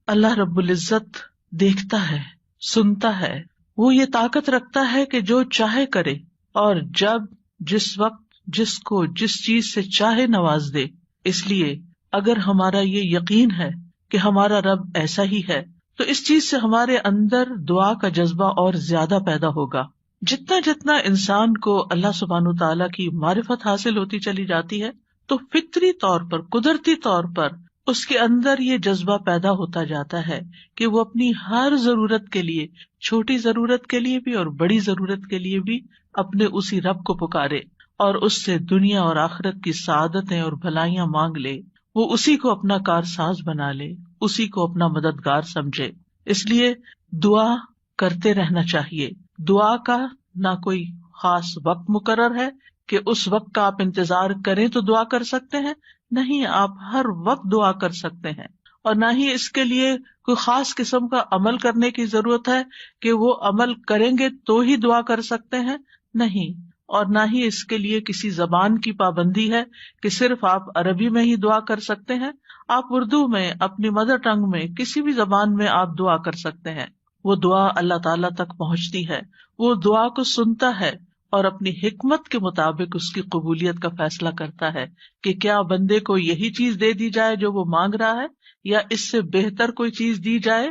اللہ رب العزت دیکھتا ہے، سنتا ہے، وہ یہ طاقت رکھتا ہے کہ جو چاہے کرے اور جب، جس وقت، جس کو جس چیز سے چاہے نواز دے۔ اس لیے اگر ہمارا یہ یقین ہے کہ ہمارا رب ایسا ہی ہے تو اس چیز سے ہمارے اندر دعا کا جذبہ اور زیادہ پیدا ہوگا۔ جتنا جتنا انسان کو اللہ سبحانہ تعالیٰ کی معرفت حاصل ہوتی چلی جاتی ہے تو فطری طور پر، قدرتی طور پر اس کے اندر یہ جذبہ پیدا ہوتا جاتا ہے کہ وہ اپنی ہر ضرورت کے لیے، چھوٹی ضرورت کے لیے بھی اور بڑی ضرورت کے لیے بھی اپنے اسی رب کو پکارے اور اس سے دنیا اور آخرت کی سعادتیں اور بھلائیاں مانگ لے۔ وہ اسی کو اپنا کارساز بنا لے، اسی کو اپنا مددگار سمجھے۔ اس لیے دعا کرتے رہنا چاہیے۔ دعا کا نہ کوئی خاص وقت مقرر ہے کہ اس وقت کا آپ انتظار کریں تو دعا کر سکتے ہیں، نہیں، آپ ہر وقت دعا کر سکتے ہیں، اور نہ ہی اس کے لیے کوئی خاص قسم کا عمل کرنے کی ضرورت ہے کہ وہ عمل کریں گے تو ہی دعا کر سکتے ہیں، نہیں، اور نہ ہی اس کے لیے کسی زبان کی پابندی ہے کہ صرف آپ عربی میں ہی دعا کر سکتے ہیں۔ آپ اردو میں، اپنی مدر ٹنگ میں، کسی بھی زبان میں آپ دعا کر سکتے ہیں۔ وہ دعا اللہ تعالیٰ تک پہنچتی ہے، وہ دعا کو سنتا ہے اور اپنی حکمت کے مطابق اس کی قبولیت کا فیصلہ کرتا ہے کہ کیا بندے کو یہی چیز دے دی جائے جو وہ مانگ رہا ہے، یا اس سے بہتر کوئی چیز دی جائے،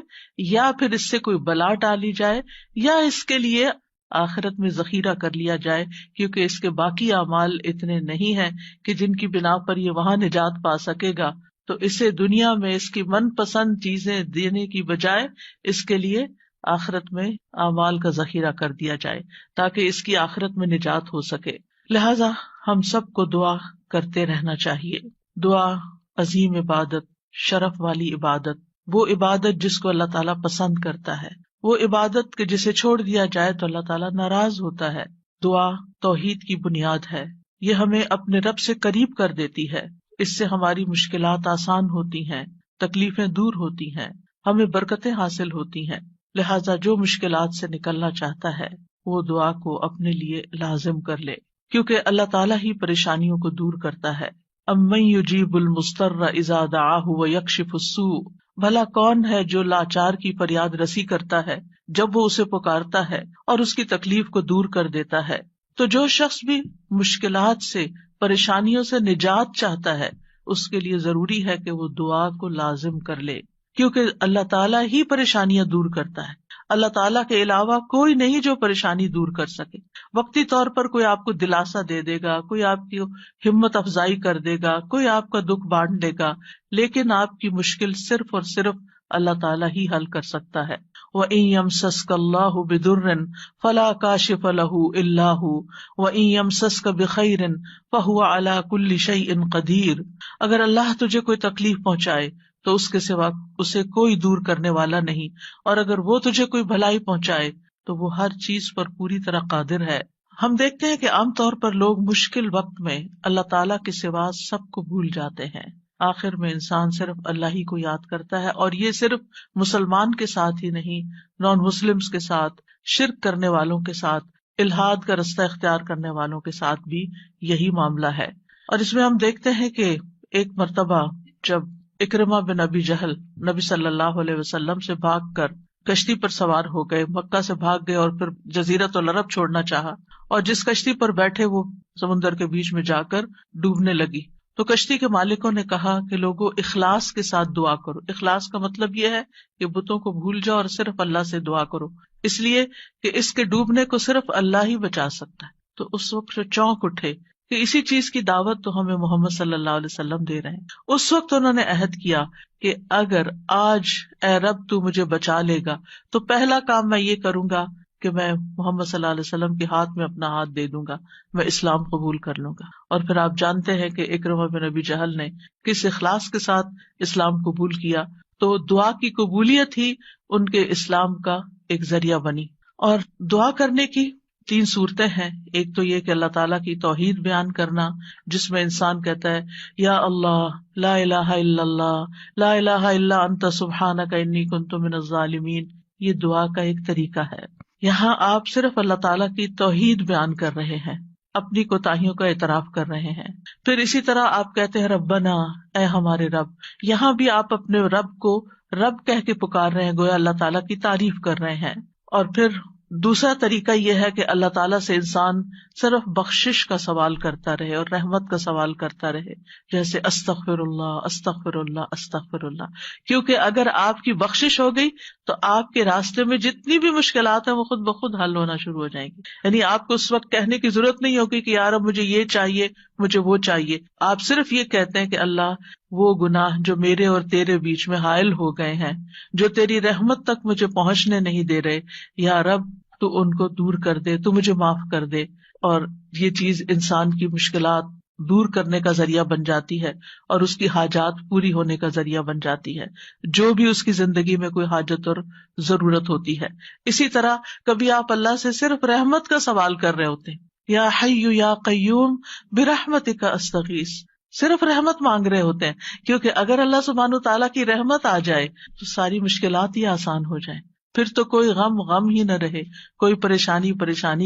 یا پھر اس سے کوئی بلا ٹالی جائے، یا اس کے لیے آخرت میں ذخیرہ کر لیا جائے، کیونکہ اس کے باقی اعمال اتنے نہیں ہیں کہ جن کی بنا پر یہ وہاں نجات پا سکے گا، تو اسے دنیا میں اس کی من پسند چیزیں دینے کی بجائے اس کے لیے آخرت میں اعمال کا ذخیرہ کر دیا جائے تاکہ اس کی آخرت میں نجات ہو سکے۔ لہذا ہم سب کو دعا کرتے رہنا چاہیے۔ دعا عظیم عبادت، شرف والی عبادت، وہ عبادت جس کو اللہ تعالیٰ پسند کرتا ہے، وہ عبادت کہ جسے چھوڑ دیا جائے تو اللہ تعالیٰ ناراض ہوتا ہے۔ دعا توحید کی بنیاد ہے، یہ ہمیں اپنے رب سے قریب کر دیتی ہے، اس سے ہماری مشکلات آسان ہوتی ہیں، تکلیفیں دور ہوتی ہیں، ہمیں برکتیں حاصل ہوتی ہیں۔ لہٰذا جو مشکلات سے نکلنا چاہتا ہے وہ دعا کو اپنے لیے لازم کر لے، کیونکہ اللہ تعالیٰ ہی پریشانیوں کو دور کرتا ہے۔ امن یجیب المضطر اذا دعاہ ویکشف السوء، بھلا کون ہے جو لاچار کی فریاد رسی کرتا ہے جب وہ اسے پکارتا ہے اور اس کی تکلیف کو دور کر دیتا ہے۔ تو جو شخص بھی مشکلات سے، پریشانیوں سے نجات چاہتا ہے اس کے لیے ضروری ہے کہ وہ دعا کو لازم کر لے، کیونکہ اللہ تعالیٰ ہی پریشانیاں دور کرتا ہے۔ اللہ تعالیٰ کے علاوہ کوئی نہیں جو پریشانی دور کر سکے۔ وقتی طور پر کوئی آپ کو دلاسا دے دے گا، کوئی آپ کی ہمت افزائی کر دے گا، کوئی آپ کا دکھ بانٹ لے گا، لیکن آپ کی مشکل صرف اور صرف اللہ تعالیٰ ہی حل کر سکتا ہے۔ وَإِن يَمْسَسْكَ اللَّهُ بِضُرٍّ فَلَا كَاشِفَ لَهُ إِلَّا هُوَ وَإِن يَمْسَسْكَ بِخَيْرٍ فَهُوَ عَلَى كُلِّ شَيْءٍ قَدِيرٌ، اگر اللہ تجھے کوئی تکلیف پہنچائے تو اس کے سوا اسے کوئی دور کرنے والا نہیں، اور اگر وہ تجھے کوئی بھلائی پہنچائے تو وہ ہر چیز پر پوری طرح قادر ہے۔ ہم دیکھتے ہیں کہ عام طور پر لوگ مشکل وقت میں اللہ تعالیٰ کے سوا سب کو بھول جاتے ہیں، آخر میں انسان صرف اللہ ہی کو یاد کرتا ہے، اور یہ صرف مسلمان کے ساتھ ہی نہیں، نان مسلمز کے ساتھ، شرک کرنے والوں کے ساتھ، الحاد کا رستہ اختیار کرنے والوں کے ساتھ بھی یہی معاملہ ہے۔ اور اس میں ہم دیکھتے ہیں کہ ایک مرتبہ جب اکرمہ بن ابی جہل نبی صلی اللہ علیہ وسلم سے بھاگ کر کشتی پر سوار ہو گئے، مکہ سے بھاگ گئے اور پھر جزیرۃ العرب چھوڑنا چاہا، اور جس کشتی پر بیٹھے وہ سمندر کے بیچ میں جا کر ڈوبنے لگی، تو کشتی کے مالکوں نے کہا کہ لوگوں اخلاص کے ساتھ دعا کرو۔ اخلاص کا مطلب یہ ہے کہ بتوں کو بھول جاؤ اور صرف اللہ سے دعا کرو، اس لیے کہ اس کے ڈوبنے کو صرف اللہ ہی بچا سکتا ہے۔ تو اس وقت وہ چونک اٹھے کہ اسی چیز کی دعوت تو ہمیں محمد صلی اللہ علیہ وسلم دے رہے ہیں۔ اس وقت انہوں نے عہد کیا کہ اگر آج اے رب تو مجھے بچا لے گا تو پہلا کام میں یہ کروں گا کہ میں محمد صلی اللہ علیہ وسلم کے ہاتھ میں اپنا ہاتھ دے دوں گا، میں اسلام قبول کر لوں گا۔ اور پھر آپ جانتے ہیں کہ اکرمہ بن ابی جہل نے کس اخلاص کے ساتھ اسلام قبول کیا، تو دعا کی قبولیت ہی ان کے اسلام کا ایک ذریعہ بنی۔ اور دعا کرنے کی 3 صورتیں ہیں۔ ایک تو یہ کہ اللہ تعالیٰ کی توحید بیان کرنا، جس میں انسان کہتا ہے یا اللہ لا الہ الا اللہ لا الہ الا انت سبحانک انی کنت من الظالمین، یہ دعا کا ایک طریقہ ہے۔ یہاں آپ صرف اللہ تعالیٰ کی توحید بیان کر رہے ہیں، اپنی کوتاہیوں کا اعتراف کر رہے ہیں. پھر اسی طرح آپ کہتے ہیں ربنا، اے ہمارے رب. یہاں بھی آپ اپنے رب کو رب کہہ کے پکار رہے ہیں، گویا اللہ تعالیٰ کی تعریف کر رہے ہیں. اور پھر دوسرا طریقہ یہ ہے کہ اللہ تعالیٰ سے انسان صرف بخشش کا سوال کرتا رہے اور رحمت کا سوال کرتا رہے، جیسے استغفر اللہ استغفر اللہ استغفر اللہ. کیونکہ اگر آپ کی بخشش ہو گئی تو آپ کے راستے میں جتنی بھی مشکلات ہیں وہ خود بخود حل ہونا شروع ہو جائیں گی. یعنی آپ کو اس وقت کہنے کی ضرورت نہیں ہوگی کہ یار اب مجھے یہ چاہیے، مجھے وہ چاہیے. آپ صرف یہ کہتے ہیں کہ اللہ وہ گناہ جو میرے اور تیرے بیچ میں حائل ہو گئے ہیں، جو تیری رحمت تک مجھے پہنچنے نہیں دے رہے، یا رب تو ان کو دور کر دے، تو مجھے معاف کر دے. اور یہ چیز انسان کی مشکلات دور کرنے کا ذریعہ بن جاتی ہے اور اس کی حاجات پوری ہونے کا ذریعہ بن جاتی ہے، جو بھی اس کی زندگی میں کوئی حاجت اور ضرورت ہوتی ہے. اسی طرح کبھی آپ اللہ سے صرف رحمت کا سوال کر رہے ہوتے ہیں، یا حی یا قیوم برحمتک استغیث، صرف رحمت مانگ رہے ہوتے ہیں. کیونکہ اگر اللہ سبحانہ تعالیٰ کی رحمت آ جائے تو ساری مشکلات ہی آسان ہو جائیں، پھر تو کوئی غم ہی نہ رہے، کوئی پریشانی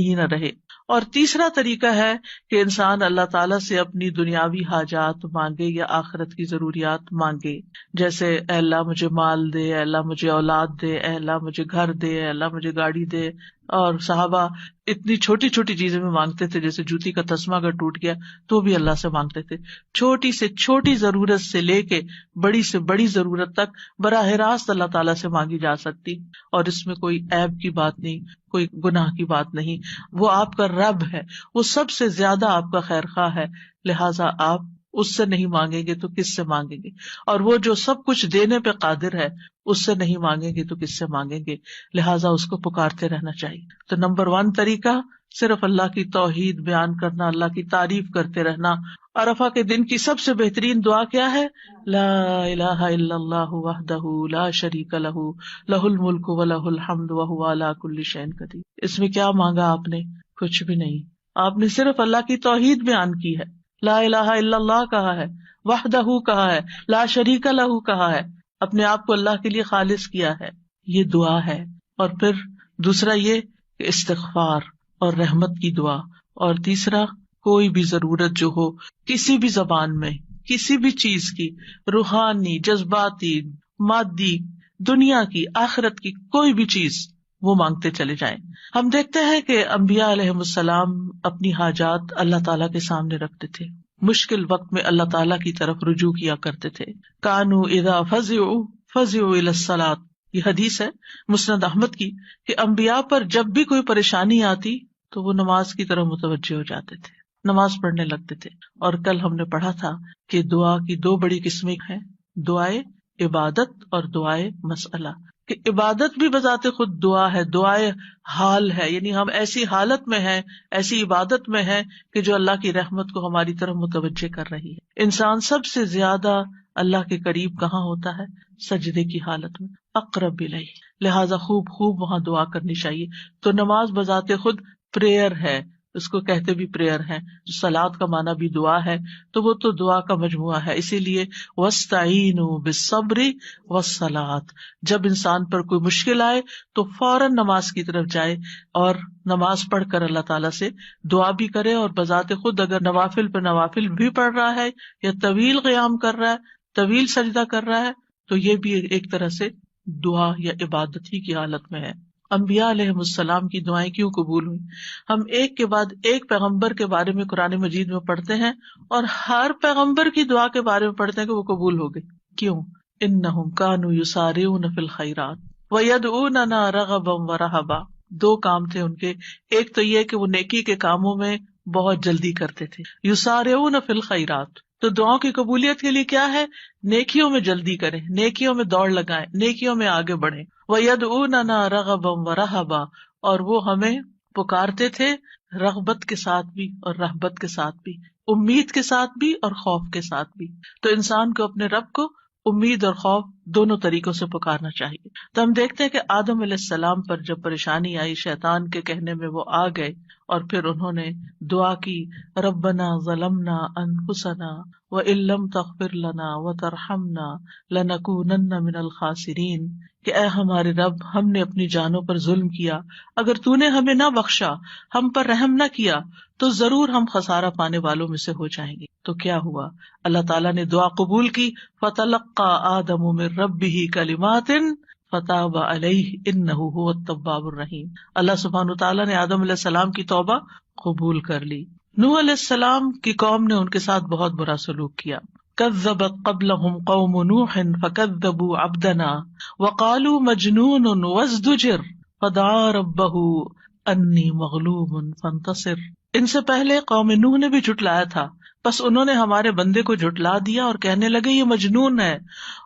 ہی نہ رہے. اور تیسرا طریقہ ہے کہ انسان اللہ تعالیٰ سے اپنی دنیاوی حاجات مانگے یا آخرت کی ضروریات مانگے، جیسے اے اللہ مجھے مال دے، اے اللہ مجھے اولاد دے، اے اللہ مجھے گھر دے، اے اللہ مجھے گاڑی دے. اور صحابہ اتنی چھوٹی چھوٹی چیزیں بھی مانگتے تھے، جیسے جوتی کا تسمہ اگر ٹوٹ گیا تو بھی اللہ سے مانگتے تھے. چھوٹی سے چھوٹی ضرورت سے لے کے بڑی سے بڑی ضرورت تک براہ راست اللہ تعالیٰ سے مانگی جا سکتی، اور اس میں کوئی عیب کی بات نہیں، کوئی گناہ کی بات نہیں. وہ آپ کا رب ہے، وہ سب سے زیادہ آپ کا خیر خواہ ہے، لہٰذا آپ اس سے نہیں مانگیں گے تو کس سے مانگیں گے؟ اور وہ جو سب کچھ دینے پہ قادر ہے، اس سے نہیں مانگیں گے تو کس سے مانگیں گے؟ لہٰذا اس کو پکارتے رہنا چاہیے. تو نمبر 1 طریقہ صرف اللہ کی توحید بیان کرنا، اللہ کی تعریف کرتے رہنا. عرفہ کے دن کی سب سے بہترین دعا کیا ہے؟ لا الہ الا اللہ وحدہ لا شریک لہ لہ الملک ولہ الحمد وہو علی کل شیء قدیر. اس میں کیا مانگا آپ نے؟ کچھ بھی نہیں. آپ نے صرف اللہ کی توحید بیان کی ہے، لا الہ الا اللہ کہا ہے، وحدہ کہا ہے، لا شریک لہ کہا ہے، اپنے آپ کو اللہ کے لیے خالص کیا ہے. یہ دعا ہے. اور پھر دوسرا یہ کہ استغفار اور رحمت کی دعا. اور تیسرا کوئی بھی ضرورت جو ہو کسی بھی زبان میں، کسی بھی چیز کی، روحانی، جذباتی، مادی، دنیا کی، آخرت کی، کوئی بھی چیز وہ مانگتے چلے جائیں. ہم دیکھتے ہیں کہ انبیاء علیہم السلام اپنی حاجات اللہ تعالیٰ کے سامنے رکھتے تھے، مشکل وقت میں اللہ تعالیٰ کی طرف رجوع کیا کرتے تھے. کانوا اذا فزعوا الی الصلاۃ، یہ حدیث ہے مسند احمد کی، کہ انبیاء پر جب بھی کوئی پریشانی آتی تو وہ نماز کی طرف متوجہ ہو جاتے تھے، نماز پڑھنے لگتے تھے. اور کل ہم نے پڑھا تھا کہ دعا کی 2 بڑی قسمیں ہیں، دعائے عبادت اور دعائے مسئلہ. کہ عبادت بھی بذات خود دعا ہے، دعائے حال ہے، یعنی ہم ایسی حالت میں ہیں، ایسی عبادت میں ہیں کہ جو اللہ کی رحمت کو ہماری طرف متوجہ کر رہی ہے. انسان سب سے زیادہ اللہ کے قریب کہاں ہوتا ہے؟ سجدے کی حالت میں، اقرب الیہ. لہذا خوب وہاں دعا کرنی چاہیے. تو نماز بذات خود پریئر ہے، اس کو کہتے بھی پریئر ہے. صلاۃ کا معنی بھی دعا ہے، تو وہ تو دعا کا مجموعہ ہے. اسی لیے وَاسْتَعِینُوا بِالصَّبْرِ وَالصَّلَاةِ، جب انسان پر کوئی مشکل آئے تو فوراً نماز کی طرف جائے اور نماز پڑھ کر اللہ تعالیٰ سے دعا بھی کرے. اور بذات خود اگر نوافل پہ نوافل بھی پڑھ رہا ہے یا طویل قیام کر رہا ہے، طویل سجدہ کر رہا ہے، تو یہ بھی ایک طرح سے دعا یا عبادت ہی کی حالت میں ہے. انبیاء علیہم السلام کی دعائیں کیوں قبول ہوئی؟ ہم ایک کے بعد ایک پیغمبر کے بارے میں قرآن مجید میں پڑھتے ہیں اور ہر پیغمبر کی دعا کے بارے میں پڑھتے ہیں کہ وہ قبول ہو گئی. کیوں؟ انہم کانوا یسارعون فی الخیرات ویدعوننا رغبا ورہبا. 2 کام تھے ان کے. ایک تو یہ کہ وہ نیکی کے کاموں میں بہت جلدی کرتے تھے، یسارعون فی الخیرات. تو دعاؤں کی قبولیت کے لیے کیا ہے؟ نیکیوں میں جلدی کریں، نیکیوں میں دوڑ لگائیں، نیکیوں میں آگے بڑھیں. وَيَدْعُونَنَا رَغَبًا وَرَهَبًا، اور وہ ہمیں پکارتے تھے رغبت کے ساتھ بھی اور رہبت کے ساتھ بھی، امید کے ساتھ بھی اور خوف کے ساتھ بھی. تو انسان کو اپنے رب کو امید اور خوف دونوں طریقوں سے پکارنا چاہیے. تو ہم دیکھتے ہیں کہ آدم علیہ السلام پر جب پریشانی آئی، شیطان کے کہنے میں وہ آ گئے اور پھر انہوں نے دعا کی، ربنا ظلمنا انفسنا وان لم تغفر لنا وترحمنا لنکونن من الخاسرین، کہ اے ہمارے رب، ہم نے اپنی جانوں پر ظلم کیا، اگر تو نے ہمیں نہ بخشا، ہم پر رحم نہ کیا تو ضرور ہم خسارہ پانے والوں میں سے ہو جائیں گے۔ تو کیا ہوا؟ اللہ تعالیٰ نے دعا قبول کی، فَتَلَقَّى آدَمُ مِن رَبِّهِ كَلِمَاتٍ فَتَابَ عَلَيْهِ إِنَّهُ هُوَ التَّوَّابُ الرَّحِيمُ۔ اللہ سبحانہ وتعالیٰ نے آدم علیہ السلام کی توبہ قبول کر لی۔ نوح علیہ السلام کی قوم نے ان کے ساتھ بہت برا سلوک کیا۔ كذبت قبلهم قوم نوح فكذبوا عبدنا وقالوا مجنون وازدجر فدعا ربه انی مغلوب فانتصر۔ ان سے پہلے قوم نوح نے بھی جھٹلایا تھا، بس انہوں نے ہمارے بندے کو جھٹلا دیا اور کہنے لگے یہ مجنون ہے،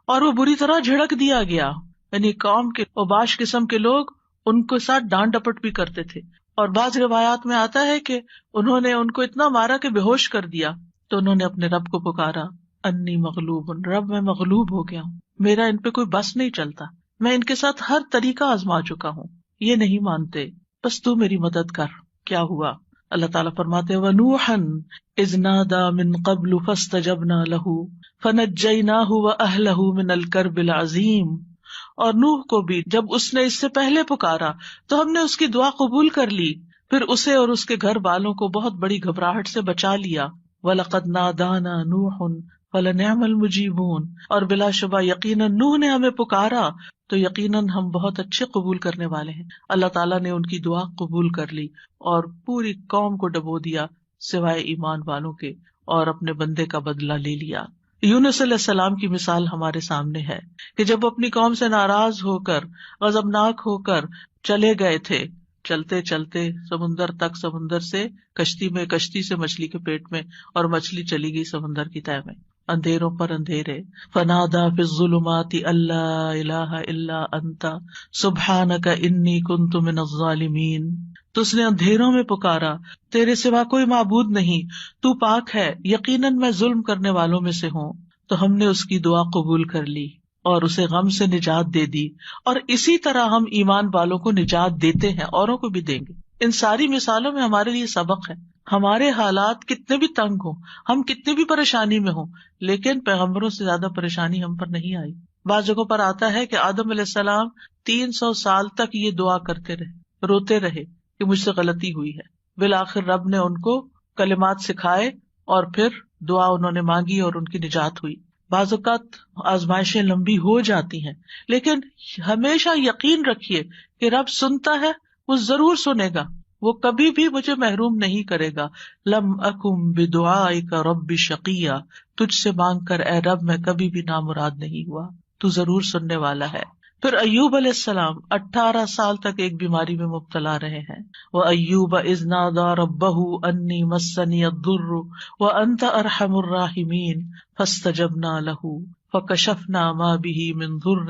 اور وہ بری طرح جھڑک دیا گیا۔ یعنی قوم کے اوباش قسم کے لوگ ان کے ساتھ ڈانٹ ڈپٹ بھی کرتے تھے، اور بعض روایات میں آتا ہے کہ انہوں نے ان کو اتنا مارا کہ بے ہوش کر دیا۔ تو انہوں نے اپنے رب کو پکارا، انی مغلوب، رب میں مغلوب ہو گیا ہوں، میرا ان پہ کوئی بس نہیں چلتا، میں ان کے ساتھ ہر طریقہ آزما چکا ہوں، یہ نہیں مانتے، بس تو میری مدد کر۔ کیا ہوا؟ اللہ تعالیٰ فرماتے وَنُوحًا إِذْ نَادَى مِن قَبْلُ فَاسْتَجَبْنَا لَهُ فَنَجَّيْنَاهُ وَأَهْلَهُ مِنَ الْكَرْبِ الْعَظِيمِ۔ اور نوح کو بھی جب اس نے اس سے پہلے پکارا تو ہم نے اس کی دعا قبول کر لی، پھر اسے اور اس کے گھر والوں کو بہت بڑی گھبراہٹ سے بچا لیا۔ وَلَقَدْ نَادَانَا نُوحٌ فَلَنِعْمَ الْمُجِيبُونَ، اور بلا شبہ یقیناً نوح نے ہمیں پکارا تو یقیناً ہم بہت اچھے قبول کرنے والے ہیں۔ اللہ تعالیٰ نے ان کی دعا قبول کر لی اور پوری قوم کو ڈبو دیا سوائے ایمان والوں کے، اور اپنے بندے کا بدلہ لے لیا۔ یونس علیہ السلام کی مثال ہمارے سامنے ہے کہ جب اپنی قوم سے ناراض ہو کر، غضبناک ہو کر چلے گئے تھے، چلتے چلتے سمندر تک، سمندر سے کشتی میں، کشتی سے مچھلی کے پیٹ میں، اور مچھلی چلی گئی سمندر کی تہہ میں، اندھیروں پر اندھیرے۔ فنادا فی الظلمات اللہ الہ الا انت سبحانک انی کنت من الظالمین۔ تو اس نے اندھیروں میں پکارا، تیرے سوا کوئی معبود نہیں، تو پاک ہے، یقیناً میں ظلم کرنے والوں میں سے ہوں۔ تو ہم نے اس کی دعا قبول کر لی اور اسے غم سے نجات دے دی، اور اسی طرح ہم ایمان والوں کو نجات دیتے ہیں، اوروں کو بھی دیں گے۔ ان ساری مثالوں میں ہمارے لیے سبق ہے۔ ہمارے حالات کتنے بھی تنگ ہوں، ہم کتنی بھی پریشانی میں ہوں، لیکن پیغمبروں سے زیادہ پریشانی ہم پر نہیں آئی۔ بعض جگہوں پر آتا ہے کہ آدم علیہ السلام 300 سال تک یہ دعا کرتے رہے، روتے رہے کہ مجھ سے غلطی ہوئی ہے۔ بالآخر رب نے ان کو کلمات سکھائے اور پھر دعا انہوں نے مانگی اور ان کی نجات ہوئی۔ بعض اوقات آزمائشیں لمبی ہو جاتی ہیں، لیکن ہمیشہ یقین رکھیے کہ رب سنتا ہے، وہ ضرور سنے گا، وہ کبھی بھی مجھے محروم نہیں کرے گا۔ لم اکم بدعائک رب شقیہ، تجھ سے مانگ کر اے رب میں کبھی بھی نامراد نہیں ہوا، تو ضرور سننے والا ہے۔ پھر ایوب علیہ السلام 18 سال تک ایک بیماری میں مبتلا رہے ہیں۔ وَأَيُّوبَ إِذْ نَادَى رَبَّهُ أَنِّي مَسَّنِيَ الضُّرُّ وَأَنْتَ أَرْحَمُ الرَّاحِمِينَ فَاسْتَجَبْنَا لَهُ فَكَشَفْنَا مَا بِهِ مِنْ ضُرٍّ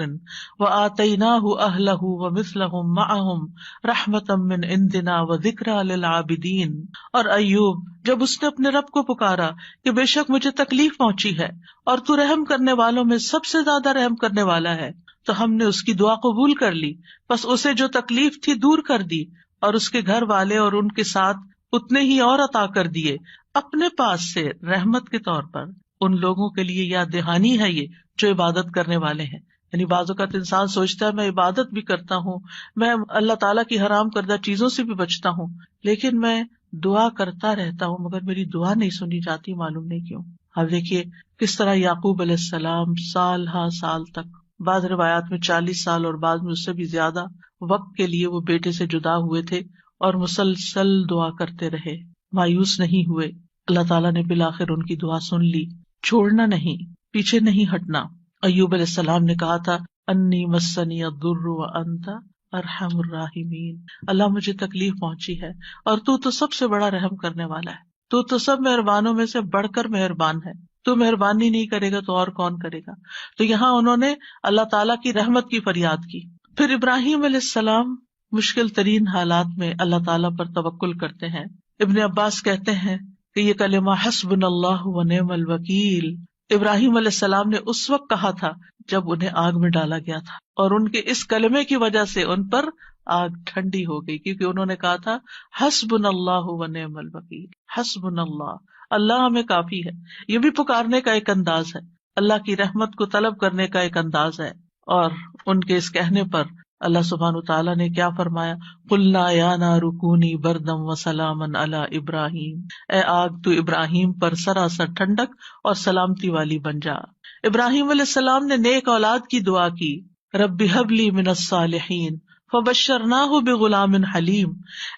وَآتَيْنَاهُ أَهْلَهُ وَمِثْلَهُمْ مَعَهُمْ رَحْمَةً مِّنْ عِنْدِنَا وَذِكْرَىٰ لِلْعَابِدِينَ۔ اور ایوب جب اس نے اپنے رب کو پکارا کہ بے شک مجھے تکلیف پہنچی ہے اور تو رحم کرنے والوں میں سب سے زیادہ رحم کرنے والا ہے، تو ہم نے اس کی دعا قبول کر لی، بس اسے جو تکلیف تھی دور کر دی، اور اس کے گھر والے اور ان کے ساتھ اتنے ہی اور عطا کر دیے اپنے پاس سے رحمت کے طور پر۔ ان لوگوں کے لیے یاد دہانی ہے یہ جو عبادت کرنے والے ہیں۔ یعنی بعض اوقات انسان سوچتا ہے میں عبادت بھی کرتا ہوں، میں اللہ تعالیٰ کی حرام کردہ چیزوں سے بھی بچتا ہوں، لیکن میں دعا کرتا رہتا ہوں مگر میری دعا نہیں سنی جاتی، معلوم نہیں کیوں۔ اب دیکھیے کس طرح یعقوب علیہ السلام سال ہا سال تک، بعض روایات میں 40 سال اور بعض میں اس سے بھی زیادہ وقت کے لیے وہ بیٹے سے جدا ہوئے تھے، اور مسلسل دعا کرتے رہے، مایوس نہیں ہوئے۔ اللہ تعالیٰ نے بالآخر ان کی دعا سن لی۔ چھوڑنا نہیں، پیچھے نہیں ہٹنا۔ ایوب علیہ السلام نے کہا تھا انی مسنی الضر وانت ارحم الراحمین، اللہ مجھے تکلیف پہنچی ہے اور تو سب سے بڑا رحم کرنے والا ہے، تو سب مہربانوں میں سے بڑھ کر مہربان ہے، تو مہربانی نہیں کرے گا تو اور کون کرے گا۔ تو یہاں انہوں نے اللہ تعالیٰ کی رحمت کی فریاد کی۔ پھر ابراہیم علیہ السلام مشکل ترین حالات میں اللہ تعالیٰ پر توکل کرتے ہیں۔ ابن عباس کہتے ہیں کہ یہ کلمہ حسبنا اللہ و نعم الوکیل ابراہیم علیہ السلام نے اس وقت کہا تھا جب انہیں آگ میں ڈالا گیا تھا، اور ان کے اس کلمے کی وجہ سے ان پر آگ ٹھنڈی ہو گئی، کیونکہ انہوں نے کہا تھا حسبنا اللہ و نعم الوکیل، حسبنا اللہ، اللہ ہمیں کافی ہے۔ یہ بھی پکارنے کا ایک انداز ہے، اللہ کی رحمت کو طلب کرنے کا ایک انداز ہے، اور ان کے اس کہنے پر اللہ سبحانہ تعالیٰ نے کیا فرمایا، قلنا یا نار کونی بردم وسلاما علی ابراہیم، اے آگ تو ابراہیم پر سراسر ٹھنڈک اور سلامتی والی بن جا۔ ابراہیم علیہ السلام نے نیک اولاد کی دعا کی، رب ہب لی من الصالحین فبشرناہ بغلام حلیم،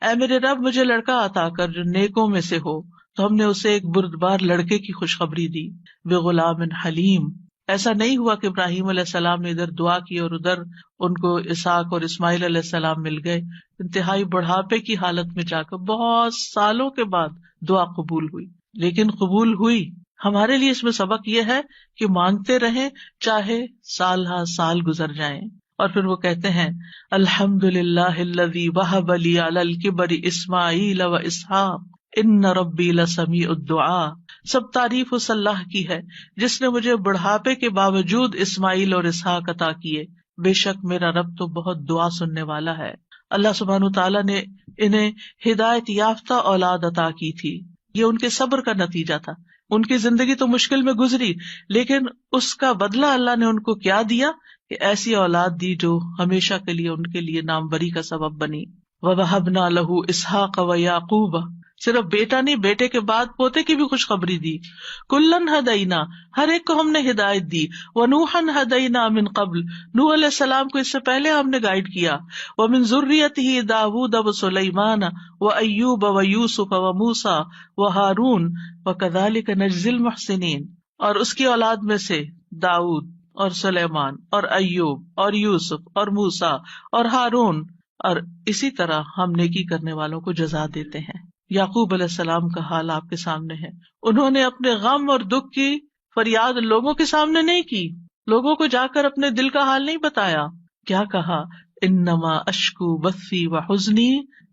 اے میرے رب مجھے لڑکا عطا کر جو نیکوں میں سے ہو، تو ہم نے اسے ایک بردبار لڑکے کی خوشخبری دی، بغلام حلیم۔ ایسا نہیں ہوا کہ ابراہیم علیہ السلام نے ادھر دعا کی اور ادھر ان کو اسحاق اور اسماعیل علیہ السلام مل گئے، انتہائی بڑھاپے کی حالت میں جا کر بہت سالوں کے بعد دعا قبول ہوئی، لیکن قبول ہوئی۔ ہمارے لیے اس میں سبق یہ ہے کہ مانگتے رہیں چاہے سال ہا سال گزر جائیں۔ اور پھر وہ کہتے ہیں الحمدللہ الذی وہب لی علی الکبر اسماعیل و اسحاق ان ربی لسمیع الدعاء، سب تعریف اس اللہ کی ہے جس نے مجھے بڑھاپے کے باوجود اسماعیل اور اسحاق عطا کیے، بے شک میرا رب تو بہت دعا سننے والا ہے۔ اللہ سبحانہ تعالیٰ نے انہیں ہدایت یافتہ اولاد عطا کی تھی، یہ ان کے صبر کا نتیجہ تھا۔ ان کی زندگی تو مشکل میں گزری، لیکن اس کا بدلہ اللہ نے ان کو کیا دیا کہ ایسی اولاد دی جو ہمیشہ کے لیے ان کے لیے ناموری کا سبب بنی۔ وَوَهَبْنَا لَهُ إِسْحَاقَ وَيَعْقُوبَ، صرف بیٹا نہیں، بیٹے کے بعد پوتے کی بھی خوشخبری دی۔ کلن ہدینا، ہر ایک کو ہم نے ہدایت دی۔ ونوحا ہدینا من قبل، نوح علیہ السلام کو اس سے پہلے ہم نے گائیڈ کیا۔ ومن ذریتہ داود وسلیمان وایوب ویوسف وموسیٰ وہارون وکذلک نجزی المحسنین، اور اس کی اولاد میں سے داؤد اور سلیمان اور ایوب اور یوسف اور موسیٰ اور ہارون، اور اسی طرح ہم نیکی کرنے والوں کو جزا دیتے ہیں۔ یعقوب علیہ السلام کا حال آپ کے سامنے ہے، انہوں نے اپنے غم اور دکھ کی فریاد لوگوں کے سامنے نہیں کی، لوگوں کو جا کر اپنے دل کا حال نہیں بتایا۔ کیا کہا، انما اشکو بثی وحزنی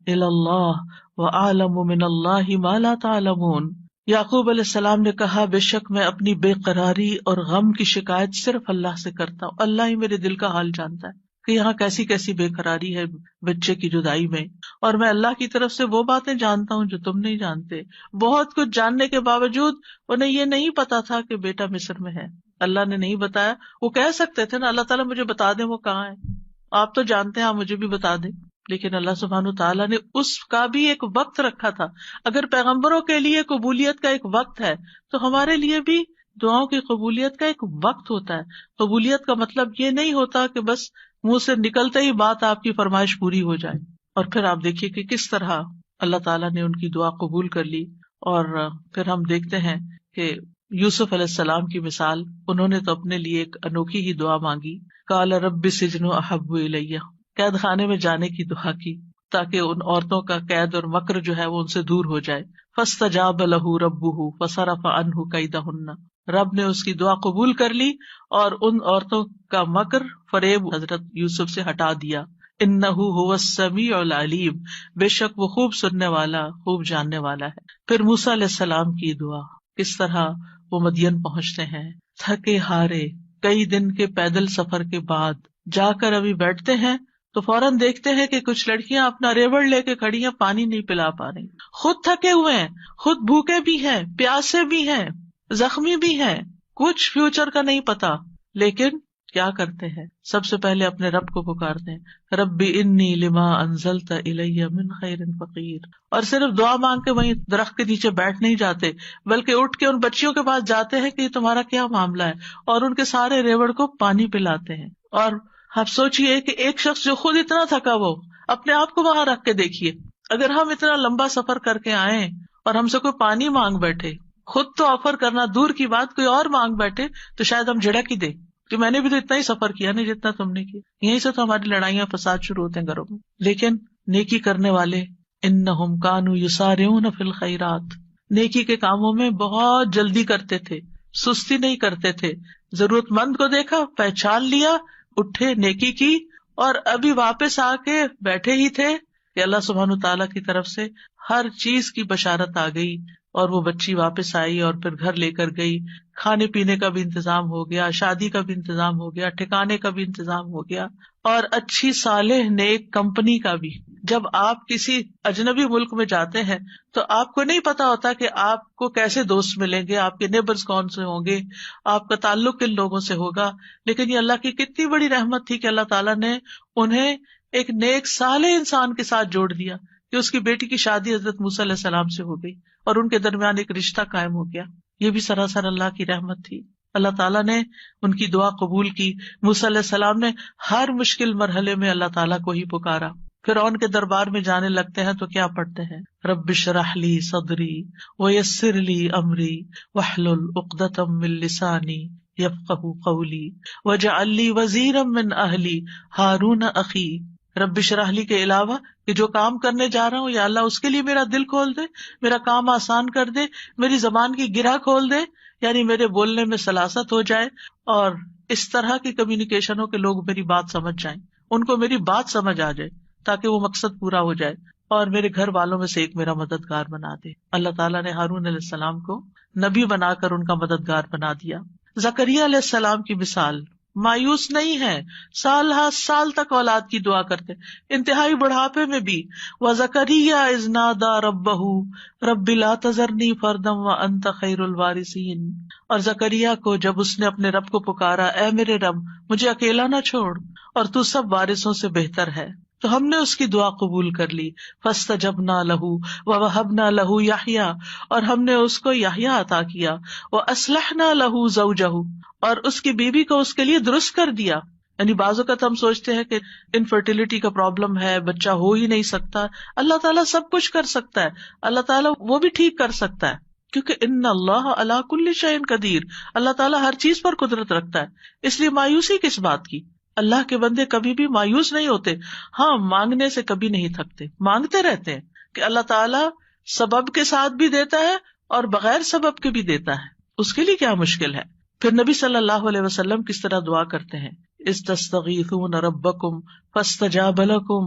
الی اللہ واعلم من اللہ ما لا تعلمون۔ یعقوب علیہ السلام نے کہا، بے شک میں اپنی بے قراری اور غم کی شکایت صرف اللہ سے کرتا ہوں، اللہ ہی میرے دل کا حال جانتا ہے کہ یہاں کیسی کیسی بے قراری ہے بچے کی جدائی میں، اور میں اللہ کی طرف سے وہ باتیں جانتا ہوں جو تم نہیں جانتے۔ بہت کچھ جاننے کے باوجود انہیں یہ نہیں پتا تھا کہ بیٹا مصر میں ہے، اللہ نے نہیں بتایا۔ وہ کہہ سکتے تھے نا اللہ تعالیٰ مجھے بتا دیں وہ کہاں ہے، آپ تو جانتے ہیں، آپ مجھے بھی بتا دیں، لیکن اللہ سبحانہ تعالیٰ نے اس کا بھی ایک وقت رکھا تھا۔ اگر پیغمبروں کے لیے قبولیت کا ایک وقت ہے تو ہمارے لیے بھی دعاؤں کی قبولیت کا ایک وقت ہوتا ہے۔ قبولیت کا مطلب یہ نہیں ہوتا کہ بس منہ سے نکلتے ہی بات آپ کی فرمائش پوری ہو جائے۔ اور پھر آپ دیکھیے کہ کس طرح اللہ تعالیٰ نے ان کی دعا قبول کر لی۔ اور پھر ہم دیکھتے ہیں کہ یوسف علیہ السلام کی مثال، انہوں نے تو اپنے لیے ایک انوکھی ہی دعا مانگی، قال رب السجن احب الی، قید خانے میں جانے کی دعا کی تاکہ ان عورتوں کا قید اور مکر جو ہے وہ ان سے دور ہو جائے۔ فاستجاب له ربه فصرف عنه کیدہن، رب نے اس کی دعا قبول کر لی اور ان عورتوں کا مکر فریب حضرت یوسف سے ہٹا دیا۔ انہ هو السمیع العلیم، بے شک وہ خوب سننے والا، خوب جاننے والا ہے۔ پھر موسیٰ علیہ السلام کی دعا، کس طرح وہ مدین پہنچتے ہیں تھکے ہارے، کئی دن کے پیدل سفر کے بعد جا کر ابھی بیٹھتے ہیں تو فوراً دیکھتے ہیں کہ کچھ لڑکیاں اپنا ریوڑ لے کے کھڑی ہیں، پانی نہیں پلا پا رہی، خود تھکے ہوئے ہیں، خود بھوکے بھی ہیں، پیاسے بھی ہیں، زخمی بھی ہیں، کچھ فیوچر کا نہیں پتا، لیکن کیا کرتے ہیں، سب سے پہلے اپنے رب کو پکارتے ہیں، ربی انی لما انزلت الی من خیر فقیر، اور صرف دعا مانگ کے وہیں درخت کے نیچے بیٹھ نہیں جاتے، بلکہ اٹھ کے ان بچیوں کے پاس جاتے ہیں کہ یہ تمہارا کیا معاملہ ہے، اور ان کے سارے ریوڑ کو پانی پلاتے ہیں۔ اور آپ سوچئے کہ ایک شخص جو خود اتنا تھکا، وہ اپنے آپ کو وہاں رکھ کے دیکھیے، اگر ہم اتنا لمبا سفر کر کے آئیں اور ہم سے کوئی پانی مانگ بیٹھے، خود تو آفر کرنا دور کی بات، کوئی اور مانگ بیٹھے تو شاید ہم جھڑک ہی دیں کہ میں نے بھی تو اتنا ہی سفر کیا نہیں جتنا تم نے کیا۔ یہیں سے تو ہماری لڑائیاں فساد شروع ہوتے ہیں گھروں میں۔ لیکن نیکی کرنے والے انہم کانوا یسارعون فی الخیرات، نیکی کے کاموں میں بہت جلدی کرتے تھے، سستی نہیں کرتے تھے، ضرورت مند کو دیکھا، پہچان لیا، اٹھے، نیکی کی، اور ابھی واپس آ کے بیٹھے ہی تھے کہ اللہ سبحانہ تعالیٰ کی طرف سے ہر چیز کی بشارت آ گئی اور وہ بچی واپس آئی اور پھر گھر لے کر گئی. کھانے پینے کا بھی انتظام ہو گیا, شادی کا بھی انتظام ہو گیا, ٹھکانے کا بھی انتظام ہو گیا, اور اچھی صالح نیک کمپنی کا بھی. جب آپ کسی اجنبی ملک میں جاتے ہیں تو آپ کو نہیں پتا ہوتا کہ آپ کو کیسے دوست ملیں گے, آپ کے نیبرز کون سے ہوں گے, آپ کا تعلق کن لوگوں سے ہوگا. لیکن یہ اللہ کی کتنی بڑی رحمت تھی کہ اللہ تعالیٰ نے انہیں ایک نیک صالح انسان کے ساتھ جوڑ دیا کہ اس کی بیٹی کی شادی حضرت موسیٰ علیہ السلام سے ہو گئی اور ان کے درمیان ایک رشتہ قائم ہو گیا. یہ بھی سراسر اللہ کی رحمت تھی. اللہ تعالیٰ نے ان کی دعا قبول کی. موسیٰ علیہ السلام نے ہر مشکل مرحلے میں اللہ تعالیٰ کو ہی پکارا. فرعون کے دربار میں جانے لگتے ہیں تو کیا پڑھتے ہیں؟ رب اشرح لی صدری ویسر لی امری واحلل عقدۃ من لسانی یفقہوا قولی واجعل لی وزیرا من اہلی ہارون اخی. رب اشرح لی کے علاوہ کہ جو کام کرنے جا رہا ہوں یا اللہ اس کے لیے میرا دل کھول دے, میرا کام آسان کر دے, میری زبان کی گرہ کھول دے, یعنی میرے بولنے میں سلاست ہو جائے اور اس طرح کی کمیونیکیشن ہو کہ لوگ میری بات سمجھ جائیں, ان کو میری بات سمجھ آ جائے تاکہ وہ مقصد پورا ہو جائے, اور میرے گھر والوں میں سے ایک میرا مددگار بنا دے. اللہ تعالیٰ نے ہارون علیہ السلام کو نبی بنا کر ان کا مددگار بنا دیا. زکریا علیہ السلام کی مثال مایوس نہیں ہے, سال ہر سال تک اولاد کی دعا کرتے, انتہائی بڑھاپے میں بھی. وَزَكَرِيَّا إِذْ نَادَىٰ رَبَّهُ رَبِّ لَا تَذَرْنِي فَرْدًا وَأَنْتَ خَيْرُ الْوَارِثِينَ. اور زکریا کو جب اس نے اپنے رب کو پکارا, اے میرے رب مجھے اکیلا نہ چھوڑ اور تو سب وارثوں سے بہتر ہے, تو ہم نے اس کی دعا قبول کر لی. فَاسْتَجَبْنَا لَهُ وَوَهَبْنَا لَهُ يَحْيَىٰ, اور ہم نے اس کو یحییٰ عطا کیا. وَأَصْلَحْنَا لَهُ زَوْجَهُ, اور اس کی بیوی کو اس کے لیے درست کر دیا. یعنی بعض اوقات ہم سوچتے ہیں کہ انفرٹیلٹی کا پرابلم ہے, بچہ ہو ہی نہیں سکتا. اللہ تعالیٰ سب کچھ کر سکتا ہے, اللہ تعالیٰ وہ بھی ٹھیک کر سکتا ہے, کیونکہ ان اللہ علی کل شیء قدیر, اللہ تعالیٰ ہر چیز پر قدرت رکھتا ہے. اس لیے مایوسی کس بات کی؟ اللہ کے بندے کبھی بھی مایوس نہیں ہوتے. ہاں, مانگنے سے کبھی نہیں تھکتے, مانگتے رہتے ہیں کہ اللہ تعالیٰ سبب کے ساتھ بھی دیتا ہے اور بغیر سبب کے بھی دیتا ہے, اس کے لیے کیا مشکل ہے. پھر نبی صلی اللہ علیہ وسلم کس طرح دعا کرتے ہیں؟ استستغیثون ربکم فاستجاب لکم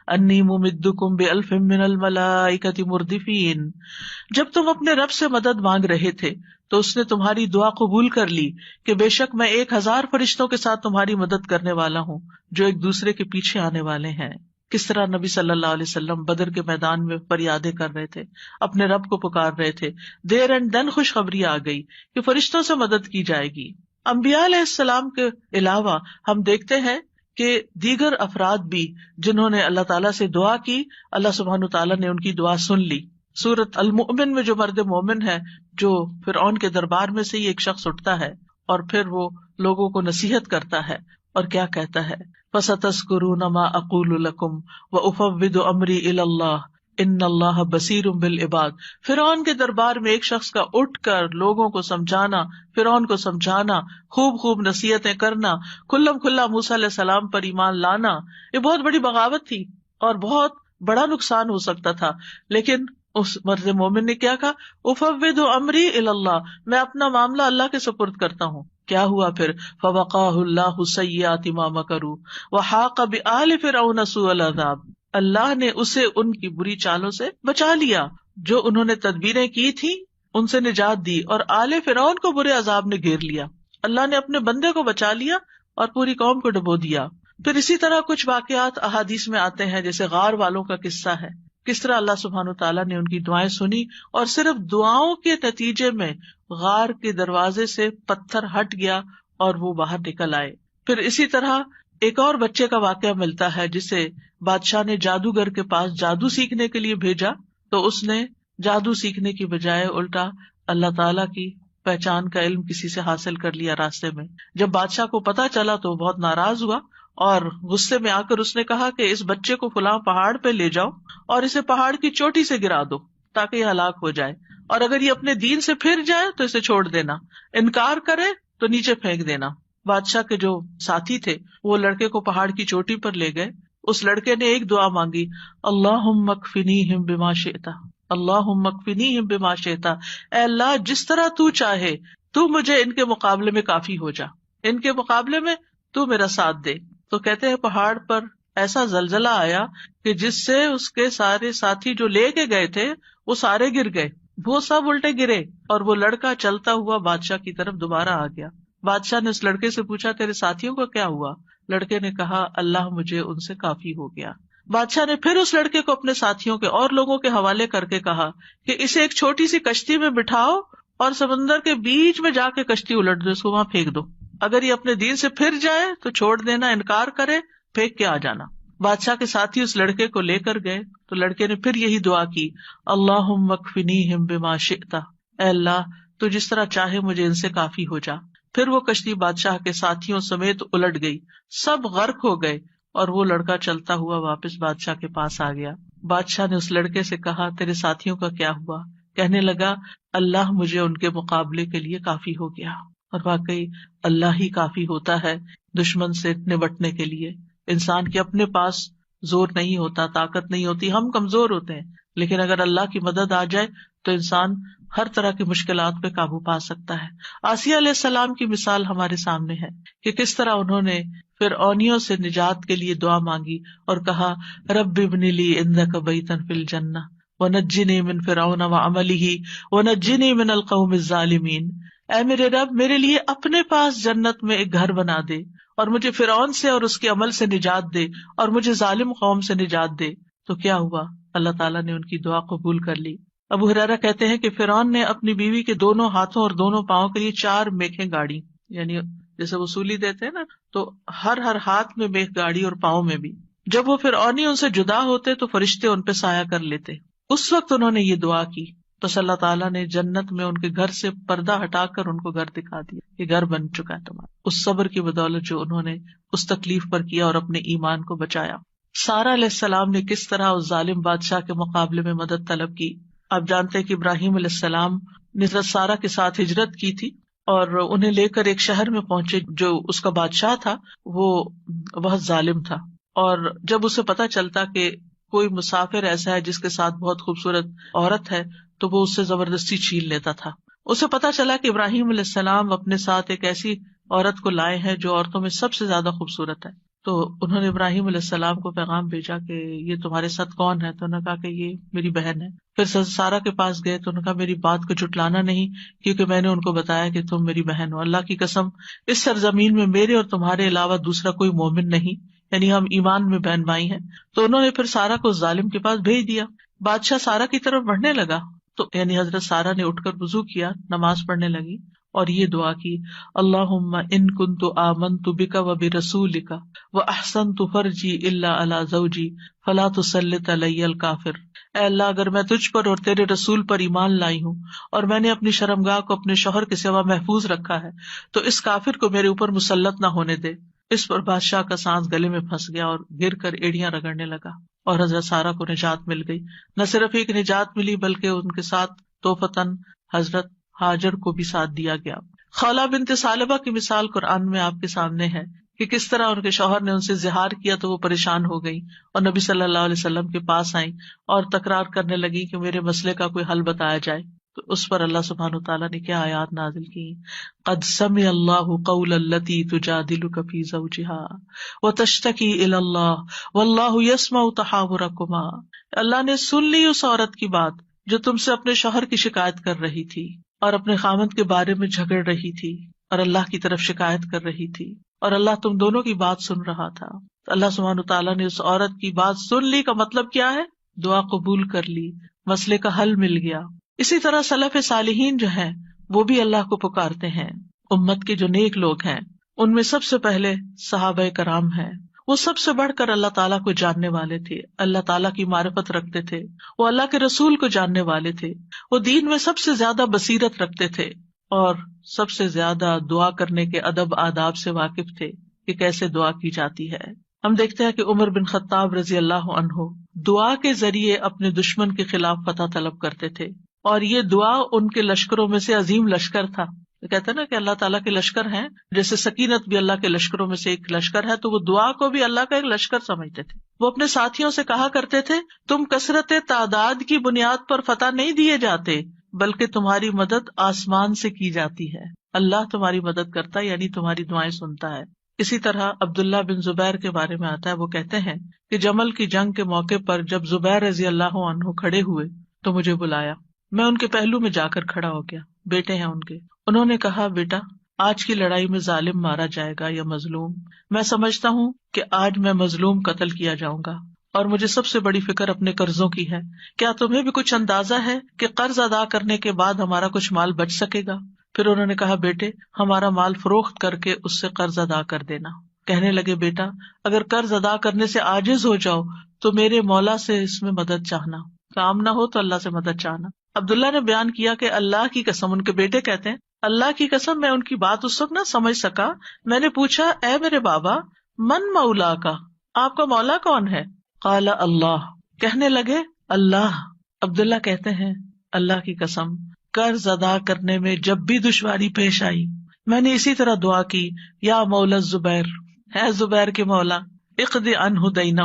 انی ممدکم بألف من الملائکۃ مردفین. جب تم اپنے رب سے مدد مانگ رہے تھے تو اس نے تمہاری دعا قبول کر لی کہ بے شک میں 1000 فرشتوں کے ساتھ تمہاری مدد کرنے والا ہوں جو ایک دوسرے کے پیچھے آنے والے ہیں. کس طرح نبی صلی اللہ علیہ وسلم بدر کے میدان میں فریادیں کر رہے تھے, اپنے رب کو پکار رہے تھے. دیر اینڈ دن خوشخبری آ گئی کہ فرشتوں سے مدد کی جائے گی. انبیاء علیہ السلام کے علاوہ ہم دیکھتے ہیں کہ دیگر افراد بھی جنہوں نے اللہ تعالیٰ سے دعا کی, اللہ سبحانہ تعالیٰ نے ان کی دعا سن لی. سورۃ المؤمن میں جو مرد مومن ہے, جو فرعون کے دربار میں سے ہی ایک شخص اٹھتا ہے اور پھر وہ لوگوں کو نصیحت کرتا ہے اور کیا کہتا ہے, فَسَتَذْكُرُونَ مَا أَقُولُ لَكُمْ وَأُفَوِّضُ أَمْرِي إِلَى اللَّهِ إِنَّ اللَّهَ بَصِيرٌ بِالْعِبَادِ. فرعون کے دربار میں ایک شخص کا اٹھ کر لوگوں کو سمجھانا, فرعون کو سمجھانا, خوب خوب نصیحتیں کرنا, کھلم کھلا موسیٰ علیہ السلام پر ایمان لانا, یہ بہت بڑی بغاوت تھی اور بہت بڑا نقصان ہو سکتا تھا. لیکن اس مرد مومن نے کیا کہا, افوض امری الی اللہ, میں اپنا معاملہ اللہ کے سپرد کرتا ہوں. کیا ہوا پھر؟ فوقاہ اللہ سیئات ما مکروا وحاق بآل فرعون سوء العذاب, اللہ نے اسے ان کی بری چالوں سے بچا لیا جو انہوں نے تدبیریں کی تھی, ان سے نجات دی, اور آل فرعون کو برے عذاب نے گھیر لیا. اللہ نے اپنے بندے کو بچا لیا اور پوری قوم کو ڈبو دیا. پھر اسی طرح کچھ واقعات احادیث میں آتے ہیں, جیسے غار والوں کا قصہ ہے, کس طرح اللہ سبحانہ تعالیٰ نے ان کی دعائیں سنی اور صرف دعاؤں کے نتیجے میں غار کے دروازے سے پتھر ہٹ گیا اور وہ باہر نکل آئے. پھر اسی طرح ایک اور بچے کا واقعہ ملتا ہے جسے بادشاہ نے جادوگر کے پاس جادو سیکھنے کے لیے بھیجا, تو اس نے جادو سیکھنے کی بجائے الٹا اللہ تعالیٰ کی پہچان کا علم کسی سے حاصل کر لیا راستے میں. جب بادشاہ کو پتا چلا تو بہت ناراض ہوا اور غصے میں آ کر اس نے کہا کہ اس بچے کو فلاں پہاڑ پہ لے جاؤ اور اسے پہاڑ کی چوٹی سے گرا دو تاکہ یہ ہلاک ہو جائے, اور اگر یہ اپنے دین سے پھر جائے تو اسے چھوڑ دینا, انکار کرے تو نیچے پھینک دینا. بادشاہ کے جو ساتھی تھے وہ لڑکے کو پہاڑ کی چوٹی پر لے گئے. اس لڑکے نے ایک دعا مانگی, اللہم اکفنیہم بما شئت, اللہم اکفنیہم بما شئت, اے اللہ جس طرح تو چاہے تو مجھے ان کے مقابلے میں کافی ہو جا, ان کے مقابلے میں تو میرا ساتھ دے. تو کہتے ہیں پہاڑ پر ایسا زلزلہ آیا کہ جس سے اس کے سارے ساتھی جو لے کے گئے تھے وہ سارے گر گئے. وہ سب الٹے گرے اور وہ لڑکا چلتا ہوا بادشاہ کی طرف دوبارہ آ گیا. بادشاہ نے اس لڑکے سے پوچھا تیرے ساتھیوں کو کیا ہوا؟ لڑکے نے کہا اللہ مجھے ان سے کافی ہو گیا. بادشاہ نے پھر اس لڑکے کو اپنے ساتھیوں کے اور لوگوں کے حوالے کر کے کہا کہ اسے ایک چھوٹی سی کشتی میں بٹھاؤ اور سمندر کے بیچ میں جا کے کشتی الٹ دو، اس کو وہاں پھینک دو. اگر یہ اپنے دین سے پھر جائے تو چھوڑ دینا، انکار کرے پھینک کے آ جانا. بادشاہ کے ساتھی اس لڑکے کو لے کر گئے تو لڑکے نے پھر یہی دعا کی اللہم اکفنیہم بما شئت، اے اللہ تو جس طرح چاہے مجھے ان سے کافی ہو جا. پھر وہ کشتی بادشاہ کے ساتھیوں سمیت الٹ گئی، سب غرق ہو گئے اور وہ لڑکا چلتا ہوا واپس بادشاہ کے پاس آ گیا. بادشاہ نے اس لڑکے سے کہا تیرے ساتھیوں کا کیا ہوا؟ کہنے لگا اللہ مجھے ان کے مقابلے کے لیے کافی ہو گیا. اور واقعی اللہ ہی کافی ہوتا ہے دشمن سے نمٹنے کے لیے. انسان کے اپنے پاس زور نہیں ہوتا، طاقت نہیں ہوتی، ہم کمزور ہوتے ہیں، لیکن اگر اللہ کی مدد آ جائے تو انسان ہر طرح کی مشکلات پہ قابو پا سکتا ہے. آسیہ علیہ السلام کی مثال ہمارے سامنے ہے کہ کس طرح انہوں نے فرعونیوں سے نجات کے لیے دعا مانگی اور کہا رب ابن لی عندک بیتا فی الجنہ ونجنی من فرعون وعملہ ونجنی من القوم الظالمین. اے میرے رب میرے لیے اپنے پاس جنت میں ایک گھر بنا دے اور مجھے فرعون سے اور اس کے عمل سے نجات دے اور مجھے ظالم قوم سے نجات دے. تو کیا ہوا؟ اللہ تعالیٰ نے ان کی دعا قبول کر لی. ابو ہریرہ کہتے ہیں کہ فرعون نے اپنی بیوی کے دونوں ہاتھوں اور دونوں پاؤں کے لیے 4 میخیں گاڑی، یعنی جیسے وصولی دیتے ہیں نا، تو ہر ہاتھ میں میخ گاڑی اور پاؤں میں بھی. جب وہ فرعونی ان سے جدا ہوتے تو فرشتے ان پہ سایہ کر لیتے. اس وقت انہوں نے یہ دعا کی، بس اللہ تعالیٰ نے جنت میں ان کے گھر سے پردہ ہٹا کر ان کو گھر دکھا دیا کہ گھر بن چکا ہے تمہارا، اس صبر کی بدولت جو انہوں نے اس تکلیف پر کیا اور اپنے ایمان کو بچایا. سارہ علیہ السلام نے کس طرح اس ظالم بادشاہ کے مقابلے میں مدد طلب کی. آپ جانتے ہیں کہ ابراہیم علیہ السلام نے سارہ کے ساتھ ہجرت کی تھی اور انہیں لے کر ایک شہر میں پہنچے. جو اس کا بادشاہ تھا وہ بہت ظالم تھا، اور جب اسے پتہ چلتا کہ کوئی مسافر ایسا ہے جس کے ساتھ بہت خوبصورت عورت ہے تو وہ اس سے زبردستی چھین لیتا تھا. اسے پتا چلا کہ ابراہیم علیہ السلام اپنے ساتھ ایک ایسی عورت کو لائے ہیں جو عورتوں میں سب سے زیادہ خوبصورت ہے. تو انہوں نے ابراہیم علیہ السلام کو پیغام بھیجا کہ یہ تمہارے ساتھ کون ہے؟ تو انہوں نے کہا کہ یہ میری بہن ہے. پھر سارہ کے پاس گئے تو انہوں نے کہا میری بات کو جھٹلانا نہیں، کیونکہ میں نے ان کو بتایا کہ تم میری بہن ہو. اللہ کی قسم اس سرزمین میں میرے اور تمہارے علاوہ دوسرا کوئی مومن نہیں، یعنی ہم ایمان میں بہن بھائی ہیں. تو انہوں نے پھر سارہ کو ظالم کے پاس بھیج دیا. بادشاہ سارہ کی طرف بڑھنے لگا تو یعنی حضرت سارہ نے اٹھ کر وضو کیا، نماز پڑھنے لگی اور یہ دعا کی اللہم ان کنت آمنت بک وبرسولک واحسنت فرجی الا علی زوجی فلا تسلط علی الکافر. اے اللہ اگر میں تجھ پر اور تیرے رسول پر ایمان لائی ہوں اور میں نے اپنی شرمگاہ کو اپنے شوہر کے سوا محفوظ رکھا ہے تو اس کافر کو میرے اوپر مسلط نہ ہونے دے. اس پر بادشاہ کا سانس گلے میں پھنس گیا اور گر کر ایڑیاں رگڑنے لگا اور حضرت سارہ کو نجات مل گئی. نہ صرف ایک نجات ملی بلکہ ان کے ساتھ توفتاً حضرت ہاجر کو بھی ساتھ دیا گیا. خولہ بنت ثعلبہ کی مثال قرآن میں آپ کے سامنے ہے کہ کس طرح ان کے شوہر نے ان سے زہار کیا تو وہ پریشان ہو گئی اور نبی صلی اللہ علیہ وسلم کے پاس آئیں اور تکرار کرنے لگی کہ میرے مسئلے کا کوئی حل بتایا جائے. تو اس پر اللہ سبحانہ وتعالیٰ نے کیا آیات نازل کی قد سمع اللہ قول التی تجادلک فی زوجہا وتشتکی الی اللہ واللہ یسمع تحاورکما. اللہ نے سن لی اس عورت کی بات جو تم سے اپنے شوہر کی شکایت کر رہی تھی اور اپنے خاوند کے بارے میں جھگڑ رہی تھی اور اللہ کی طرف شکایت کر رہی تھی اور اللہ تم دونوں کی بات سن رہا تھا. اللہ سبحانہ وتعالیٰ نے اس عورت کی بات سن لی کا مطلب کیا ہے؟ دعا قبول کر لی، مسئلے کا حل مل گیا. اسی طرح سلف صالحین جو ہیں وہ بھی اللہ کو پکارتے ہیں. امت کے جو نیک لوگ ہیں ان میں سب سے پہلے صحابہ کرام ہیں. وہ سب سے بڑھ کر اللہ تعالیٰ کو جاننے والے تھے، اللہ تعالیٰ کی معرفت رکھتے تھے، وہ اللہ کے رسول کو جاننے والے تھے، وہ دین میں سب سے زیادہ بصیرت رکھتے تھے اور سب سے زیادہ دعا کرنے کے ادب آداب سے واقف تھے کہ کیسے دعا کی جاتی ہے. ہم دیکھتے ہیں کہ عمر بن خطاب رضی اللہ عنہ دعا کے ذریعے اپنے دشمن کے خلاف فتح طلب کرتے تھے اور یہ دعا ان کے لشکروں میں سے عظیم لشکر تھا. کہتے ہیں نا کہ اللہ تعالیٰ کے لشکر ہیں، جیسے سکینت بھی اللہ کے لشکروں میں سے ایک لشکر ہے، تو وہ دعا کو بھی اللہ کا ایک لشکر سمجھتے تھے. وہ اپنے ساتھیوں سے کہا کرتے تھے تم کثرت تعداد کی بنیاد پر فتح نہیں دیے جاتے بلکہ تمہاری مدد آسمان سے کی جاتی ہے. اللہ تمہاری مدد کرتا ہے یعنی تمہاری دعائیں سنتا ہے. اسی طرح عبداللہ بن زبیر کے بارے میں آتا ہے، وہ کہتے ہیں کہ جمل کی جنگ کے موقع پر جب زبیر رضی اللہ عنہ کھڑے ہوئے تو مجھے بلایا میں ان کے پہلو میں جا کر کھڑا ہو گیا، بیٹے ہیں ان کے. انہوں نے کہا بیٹا آج کی لڑائی میں ظالم مارا جائے گا یا مظلوم؟ میں سمجھتا ہوں کہ آج میں مظلوم قتل کیا جاؤں گا، اور مجھے سب سے بڑی فکر اپنے قرضوں کی ہے. کیا تمہیں بھی کچھ اندازہ ہے کہ قرض ادا کرنے کے بعد ہمارا کچھ مال بچ سکے گا؟ پھر انہوں نے کہا بیٹے ہمارا مال فروخت کر کے اس سے قرض ادا کر دینا. کہنے لگے بیٹا اگر قرض ادا کرنے سے عاجز ہو جاؤ تو میرے مولا سے اس میں مدد چاہنا، کام نہ ہو تو اللہ سے مدد چاہنا. عبداللہ نے بیان کیا کہ اللہ کی قسم، ان کے بیٹے کہتے ہیں اللہ کی قسم میں ان کی بات اس وقت نہ سمجھ سکا. میں نے پوچھا اے میرے بابا من مولا کا، آپ کا مولا کون ہے؟ قال اللہ، کہنے لگے اللہ. عبداللہ کہتے ہیں اللہ کی قسم قرض ادا کرنے میں جب بھی دشواری پیش آئی میں نے اسی طرح دعا کی یا مولا زبیر، ہے زبیر کے مولا، اقض عنہ دینہ،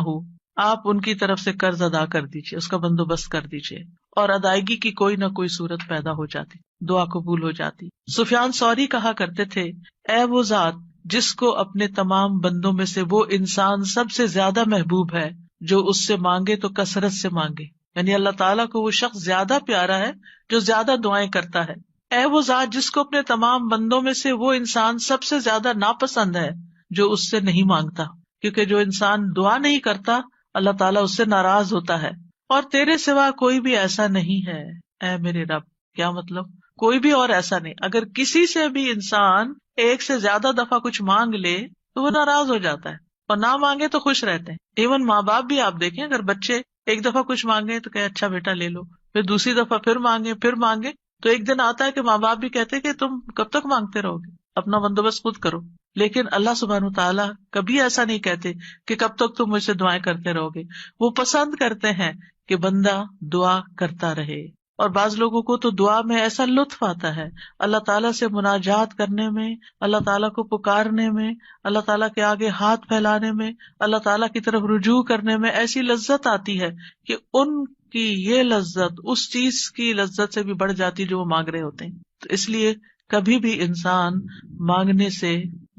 آپ ان کی طرف سے قرض ادا کر دیجیے، اس کا بندوبست کر دیجیے، اور ادائیگی کی کوئی نہ کوئی صورت پیدا ہو جاتی، دعا قبول ہو جاتی. سفیان ثوری کہا کرتے تھے اے وہ ذات جس کو اپنے تمام بندوں میں سے وہ انسان سب سے زیادہ محبوب ہے جو اس سے مانگے تو کثرت سے مانگے، یعنی اللہ تعالیٰ کو وہ شخص زیادہ پیارا ہے جو زیادہ دعائیں کرتا ہے. اے وہ ذات جس کو اپنے تمام بندوں میں سے وہ انسان سب سے زیادہ ناپسند ہے جو اس سے نہیں مانگتا، کیونکہ جو انسان دعا نہیں کرتا اللہ تعالیٰ اس سے ناراض ہوتا ہے. اور تیرے سوا کوئی بھی ایسا نہیں ہے اے میرے رب. کیا مطلب؟ کوئی بھی اور ایسا نہیں. اگر کسی سے بھی انسان ایک سے زیادہ دفعہ کچھ مانگ لے تو وہ ناراض ہو جاتا ہے، اور نہ مانگے تو خوش رہتے ہیں. ایون ماں باپ بھی آپ دیکھیں، اگر بچے ایک دفعہ کچھ مانگے تو کہ اچھا بیٹا لے لو، پھر دوسری دفعہ پھر مانگے تو ایک دن آتا ہے کہ ماں باپ بھی کہتے کہ تم کب تک مانگتے رہو گے، اپنا بندوبست خود کرو. لیکن اللہ سبحانہ تعالیٰ کبھی ایسا نہیں کہتے کہ کب تک تم مجھ سے دعائیں کرتے رہو گے. وہ پسند کرتے ہیں کہ بندہ دعا کرتا رہے. اور بعض لوگوں کو تو دعا میں ایسا لطف آتا ہے، اللہ تعالیٰ سے مناجات کرنے میں، اللہ تعالیٰ کو پکارنے میں، اللہ تعالیٰ کے آگے ہاتھ پھیلانے میں، اللہ تعالیٰ کی طرف رجوع کرنے میں ایسی لذت آتی ہے کہ ان کی یہ لذت اس چیز کی لذت سے بھی بڑھ جاتی جو وہ مانگ رہے ہوتے ہیں. تو اس لیے کبھی بھی انسان مانگنے سے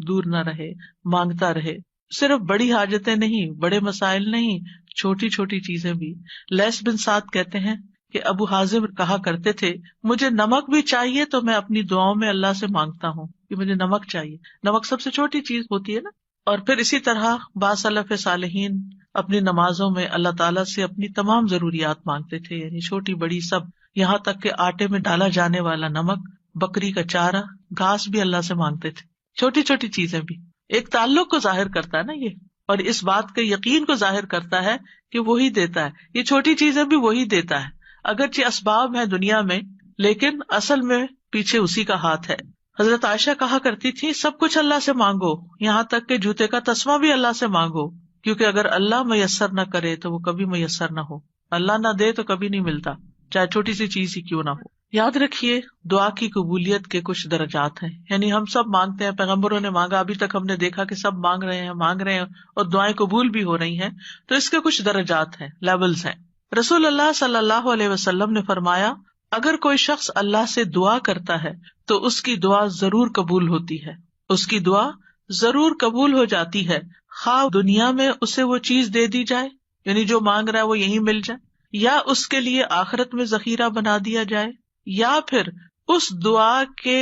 دور نہ رہے، مانگتا رہے. صرف بڑی حاجتیں نہیں، بڑے مسائل نہیں، چھوٹی چھوٹی چیزیں بھی. لیس بن سعد کہتے ہیں کہ ابو حازم کہا کرتے تھے مجھے نمک بھی چاہیے تو میں اپنی دعاؤں میں اللہ سے مانگتا ہوں کہ مجھے نمک چاہیے. نمک سب سے چھوٹی چیز ہوتی ہے نا. اور پھر اسی طرح بعض سلف صالحین اپنی نمازوں میں اللہ تعالیٰ سے اپنی تمام ضروریات مانگتے تھے، یعنی چھوٹی بڑی سب، یہاں تک کہ آٹے میں ڈالا جانے والا نمک، بکری کا چارہ، گھاس بھی اللہ سے مانگتے تھے. چھوٹی چھوٹی چیزیں بھی ایک تعلق کو ظاہر کرتا ہے نا یہ، اور اس بات کے یقین کو ظاہر کرتا ہے کہ وہی دیتا ہے. یہ چھوٹی چیزیں بھی وہی دیتا ہے، اگرچہ اسباب ہے دنیا میں لیکن اصل میں پیچھے اسی کا ہاتھ ہے. حضرت عائشہ کہا کرتی تھی سب کچھ اللہ سے مانگو، یہاں تک کہ جوتے کا تسمہ بھی اللہ سے مانگو، کیونکہ اگر اللہ میسر نہ کرے تو وہ کبھی میسر نہ ہو، اللہ نہ دے تو کبھی نہیں ملتا، چاہے چھوٹی سی چیز ہی کیوں نہ ہو. یاد رکھیے دعا کی قبولیت کے کچھ درجات ہیں، یعنی ہم سب مانگتے ہیں، پیغمبروں نے مانگا، ابھی تک ہم نے دیکھا کہ سب مانگ رہے ہیں اور دعائیں قبول بھی ہو رہی ہیں. تو اس کے کچھ درجات ہیں، لیولز ہیں. رسول اللہ صلی اللہ علیہ وسلم نے فرمایا اگر کوئی شخص اللہ سے دعا کرتا ہے تو اس کی دعا ضرور قبول ہوتی ہے، اس کی دعا ضرور قبول ہو جاتی ہے، خواہ دنیا میں اسے وہ چیز دے دی جائے، یعنی جو مانگ رہا ہے وہ یہیں مل جائے، یا اس کے لیے آخرت میں ذخیرہ بنا دیا جائے، یا پھر اس دعا کے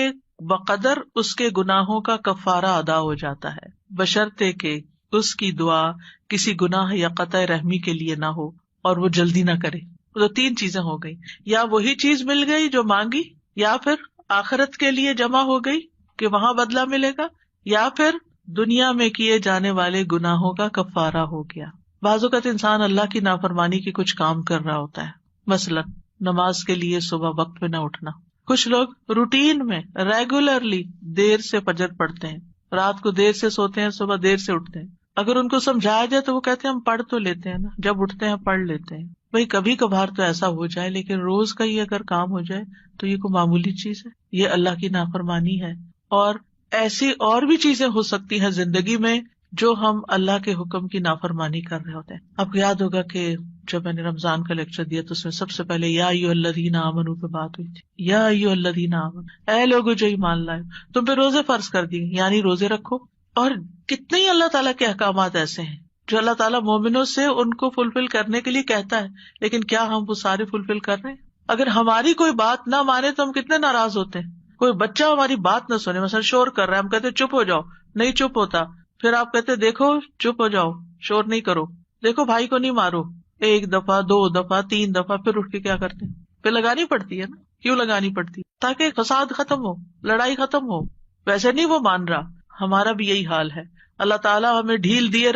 بقدر اس کے گناہوں کا کفارہ ادا ہو جاتا ہے، بشرطے کہ اس کی دعا کسی گناہ یا قطع رحمی کے لیے نہ ہو اور وہ جلدی نہ کرے. تو 3 چیزیں ہو گئی، یا وہی چیز مل گئی جو مانگی، یا پھر آخرت کے لیے جمع ہو گئی کہ وہاں بدلہ ملے گا، یا پھر دنیا میں کیے جانے والے گناہوں کا کفارہ ہو گیا. بعض اوقات انسان اللہ کی نافرمانی کے کچھ کام کر رہا ہوتا ہے، مثلا نماز کے لیے صبح وقت پہ نہ اٹھنا. کچھ لوگ روٹین میں ریگولرلی دیر سے فجر پڑھتے ہیں، رات کو دیر سے سوتے ہیں، صبح دیر سے اٹھتے ہیں. اگر ان کو سمجھایا جائے تو وہ کہتے ہیں ہم پڑھ تو لیتے ہیں نا، جب اٹھتے ہیں پڑھ لیتے ہیں. بھائی کبھی کبھار تو ایسا ہو جائے، لیکن روز کا یہ اگر کام ہو جائے تو یہ کوئی معمولی چیز ہے؟ یہ اللہ کی نافرمانی ہے. اور ایسی اور بھی چیزیں ہو سکتی ہیں زندگی میں جو ہم اللہ کے حکم کی نافرمانی کر رہے ہوتے ہیں. آپ کو یاد ہوگا کہ جب میں نے رمضان کا لیکچر دیا تو اس میں سب سے پہلے یا ایھا الذین آمنوا پہ بات ہوئی تھی. یا ایھا الذین آمنوا، اے لوگو جو ایمان لائے، تم پہ روزے فرض کر دیے، یعنی روزے رکھو. اور کتنے ہی اللہ تعالیٰ کے احکامات ایسے ہیں جو اللہ تعالیٰ مومنوں سے ان کو فلفل کرنے کے لیے کہتا ہے، لیکن کیا ہم وہ سارے فلفل کر رہے ہیں؟ اگر ہماری کوئی بات نہ مانے تو ہم کتنے ناراض ہوتے ہیں. کوئی بچہ ہماری بات نہ سنے، مثلا شور کر رہا ہے، ہم کہتے چپ ہو جاؤ، نہیں چپ ہوتا. پھر آپ کہتے دیکھو چپ ہو جاؤ، شور نہیں کرو، دیکھو بھائی کو نہیں مارو. ایک دفعہ، دو دفعہ، تین دفعہ، پھر اٹھ کے کیا کرتے ہیں؟ پھر لگانی پڑتی ہے نا. کیوں لگانی پڑتی؟ تاکہ فساد ختم ہو، لڑائی ختم ہو. ویسے نہیں وہ مان رہا. ہمارا بھی یہی حال ہے. اللہ تعالیٰ ہمیں ڈھیل دیے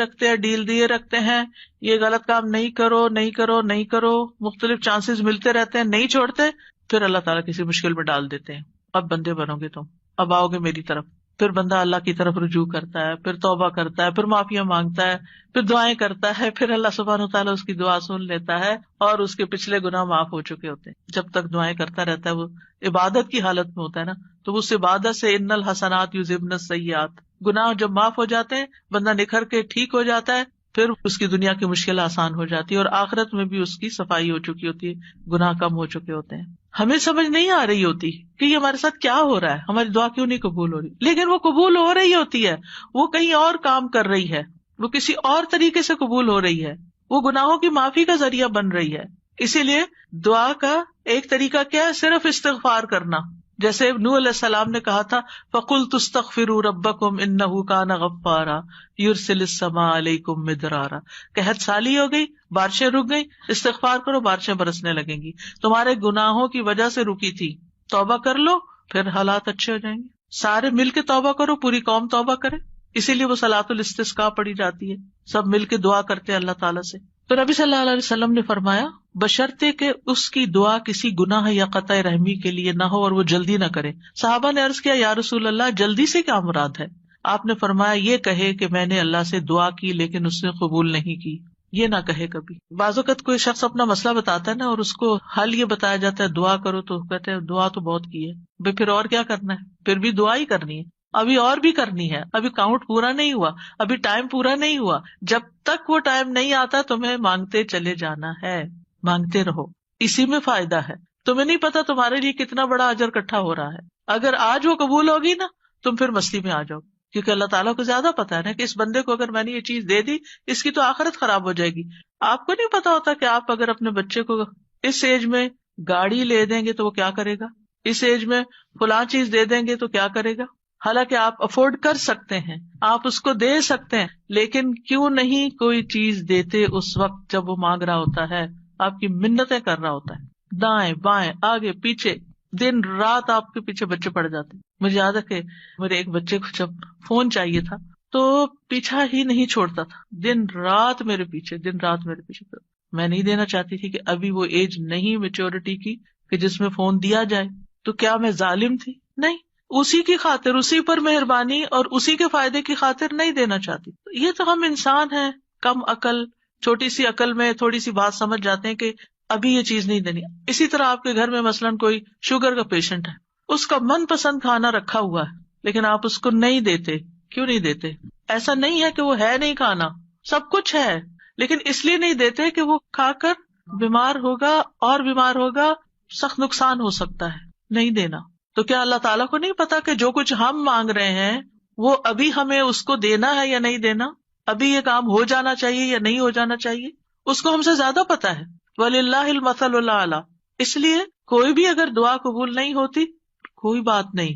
رکھتے ہیں، یہ غلط کام نہیں کرو، نہیں کرو، نہیں کرو، مختلف چانسز ملتے رہتے ہیں، نہیں چھوڑتے. پھر اللہ تعالیٰ کسی مشکل میں ڈال دیتے ہیں. اب بندے بنو گے تم، اب آؤ گے میری طرف. پھر بندہ اللہ کی طرف رجوع کرتا ہے، پھر توبہ کرتا ہے، پھر معافیاں مانگتا ہے، پھر دعائیں کرتا ہے، پھر اللہ سبحانہ وتعالیٰ اس کی دعا سن لیتا ہے اور اس کے پچھلے گناہ معاف ہو چکے ہوتے ہیں. جب تک دعائیں کرتا رہتا ہے، وہ عبادت کی حالت میں ہوتا ہے نا، تو اس عبادت سے ان الحسنات یذہبن السیئات، گناہ جب معاف ہو جاتے ہیں، بندہ نکھر کے ٹھیک ہو جاتا ہے، پھر اس کی دنیا کی مشکل آسان ہو جاتی ہے اور آخرت میں بھی اس کی صفائی ہو چکی ہوتی ہے، گناہ کم ہو چکے ہوتے ہیں. ہمیں سمجھ نہیں آ رہی ہوتی کہ یہ ہمارے ساتھ کیا ہو رہا ہے، ہماری دعا کیوں نہیں قبول ہو رہی، لیکن وہ قبول ہو رہی ہوتی ہے. وہ کہیں اور کام کر رہی ہے، وہ کسی اور طریقے سے قبول ہو رہی ہے، وہ گناہوں کی معافی کا ذریعہ بن رہی ہے. اسی لیے دعا کا ایک طریقہ کیا ہے؟ صرف استغفار کرنا. جیسے نوح علیہ السلام نے کہا تھا فَقُلْتُ اسْتَغْفِرُوا رَبَّكُمْ إِنَّهُ كَانَ غَفَّارًا يُرْسِلِ السَّمَاءَ عَلَيْكُمْ مِدْرَارًا. قحط سالی ہو گئی، بارشیں رک گئی، استغفار کرو، بارشیں برسنے لگیں گی. تمہارے گناہوں کی وجہ سے رکی تھی، توبہ کر لو، پھر حالات اچھے ہو جائیں گے. سارے مل کے توبہ کرو، پوری قوم توبہ کرے. اسی لیے وہ صلاۃ الاستسقاء پڑھی جاتی ہے، سب مل کے دعا کرتے ہیں اللہ تعالیٰ سے. تو نبی صلی اللہ علیہ وسلم نے فرمایا بشرطے کہ اس کی دعا کسی گناہ یا قطع رحمی کے لیے نہ ہو اور وہ جلدی نہ کرے. صحابہ نے عرض کیا یا رسول اللہ جلدی سے کیا مراد ہے؟ آپ نے فرمایا یہ کہے کہ میں نے اللہ سے دعا کی لیکن اس نے قبول نہیں کی. یہ نہ کہے کبھی. بعض اوقات کوئی شخص اپنا مسئلہ بتاتا ہے نا اور اس کو حل یہ بتایا جاتا ہے دعا کرو، تو کہتے ہیں دعا تو بہت کی ہے، پھر اور کیا کرنا ہے؟ پھر بھی دعا ہی کرنی ہے، ابھی اور بھی کرنی ہے، ابھی کاؤنٹ پورا نہیں ہوا، ابھی ٹائم پورا نہیں ہوا. جب تک وہ ٹائم نہیں آتا تمہیں مانگتے چلے جانا ہے، مانگتے رہو، اسی میں فائدہ ہے. تمہیں نہیں پتا تمہارے لیے کتنا بڑا اجر اکٹھا ہو رہا ہے. اگر آج وہ قبول ہوگی نا، تم پھر مستی میں آ جاؤ، کیونکہ اللہ تعالیٰ کو زیادہ پتا ہے نا کہ اس بندے کو اگر میں نے یہ چیز دے دی اس کی تو آخرت خراب ہو جائے گی. آپ کو نہیں پتا ہوتا کہ آپ اگر اپنے بچے کو اس ایج میں گاڑی لے دیں گے تو وہ کیا کرے گا، اس ایج میں فلاں چیز دے دیں گے تو کیا کرے گا. حالانکہ آپ افورڈ کر سکتے ہیں، آپ اس کو دے سکتے ہیں، لیکن کیوں نہیں کوئی چیز دیتے اس وقت جب وہ مانگ رہا ہوتا ہے، آپ کی منتیں کر رہا ہوتا ہے، دائیں بائیں آگے پیچھے دن رات آپ کے پیچھے بچے پڑ جاتے. مجھے یاد ہے کہ میرے ایک بچے کو جب فون چاہیے تھا تو پیچھا ہی نہیں چھوڑتا تھا، دن رات میرے پیچھے. میں نہیں دینا چاہتی تھی کہ ابھی وہ ایج نہیں میچورٹی کی کہ جس میں فون دیا جائے. تو کیا میں ظالم تھی؟ نہیں، اسی کی خاطر، اسی پر مہربانی اور اسی کے فائدے کی خاطر نہیں دینا چاہتی. یہ تو ہم انسان ہیں کم عقل، چھوٹی سی عقل میں تھوڑی سی بات سمجھ جاتے ہیں کہ ابھی یہ چیز نہیں دینی. اسی طرح آپ کے گھر میں مثلاً کوئی شوگر کا پیشنٹ ہے، اس کا من پسند کھانا رکھا ہوا ہے لیکن آپ اس کو نہیں دیتے. کیوں نہیں دیتے؟ ایسا نہیں ہے کہ وہ ہے نہیں کھانا، سب کچھ ہے، لیکن اس لیے نہیں دیتے کہ وہ کھا کر بیمار ہوگا اور بیمار ہوگا، سخت نقصان ہو سکتا ہے. نہیں دینا. تو کیا اللہ تعالیٰ کو نہیں پتا کہ جو کچھ ہم مانگ رہے ہیں وہ ابھی ہمیں اس کو دینا ہے یا نہیں دینا، ابھی یہ کام ہو جانا چاہیے یا نہیں ہو جانا چاہیے؟ اس کو ہم سے زیادہ پتا ہے. وَلِلَّهِ الْمَثَلُ الْأَعْلَىٰ. اس لیے کوئی بھی اگر دعا قبول نہیں ہوتی کوئی بات نہیں،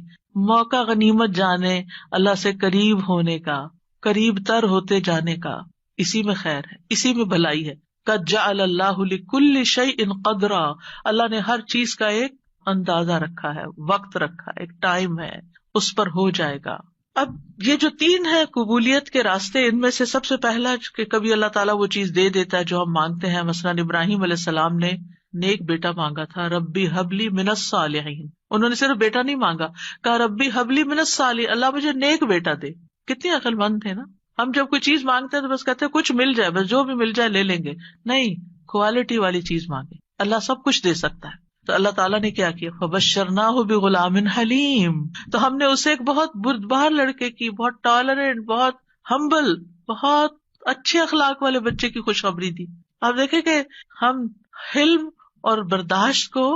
موقع غنیمت جانے اللہ سے قریب ہونے کا، قریب تر ہوتے جانے کا. اسی میں خیر ہے، اسی میں بھلائی ہے. قَدْ جَعَلَ اللَّهُ لِكُلِّ شَيْءٍ قَدْرًا. اللہ نے ہر چیز کا ایک اندازہ رکھا ہے، وقت رکھا ہے، ایک ٹائم ہے، اس پر ہو جائے گا. اب یہ جو تین ہے قبولیت کے راستے، ان میں سے سب سے پہلا کہ کبھی اللہ تعالیٰ وہ چیز دے دیتا ہے جو ہم مانگتے ہیں. مثلاً ابراہیم علیہ السلام نے نیک بیٹا مانگا تھا، ربی حبلی من الصالحین. انہوں نے صرف بیٹا نہیں مانگا، کہا ربی حبلی من الصالحین، اللہ مجھے نیک بیٹا دے. کتنی عقل مند تھے نا. ہم جب کوئی چیز مانگتے ہیں تو بس کہتے ہیں کچھ مل جائے، بس جو بھی مل جائے لے لیں گے. نہیں، کوالٹی والی چیز مانگے، اللہ سب کچھ دے سکتا ہے. تو اللہ تعالیٰ نے کیا کیا؟ فبشرناہ بغلام حلیم. تو ہم نے اسے ایک بہت بردبار لڑکے کی، بہت ٹالرنٹ، بہت ہمبل، بہت اچھے اخلاق والے بچے کی خوشخبری دی. آپ دیکھیں کہ ہم حلم اور برداشت کو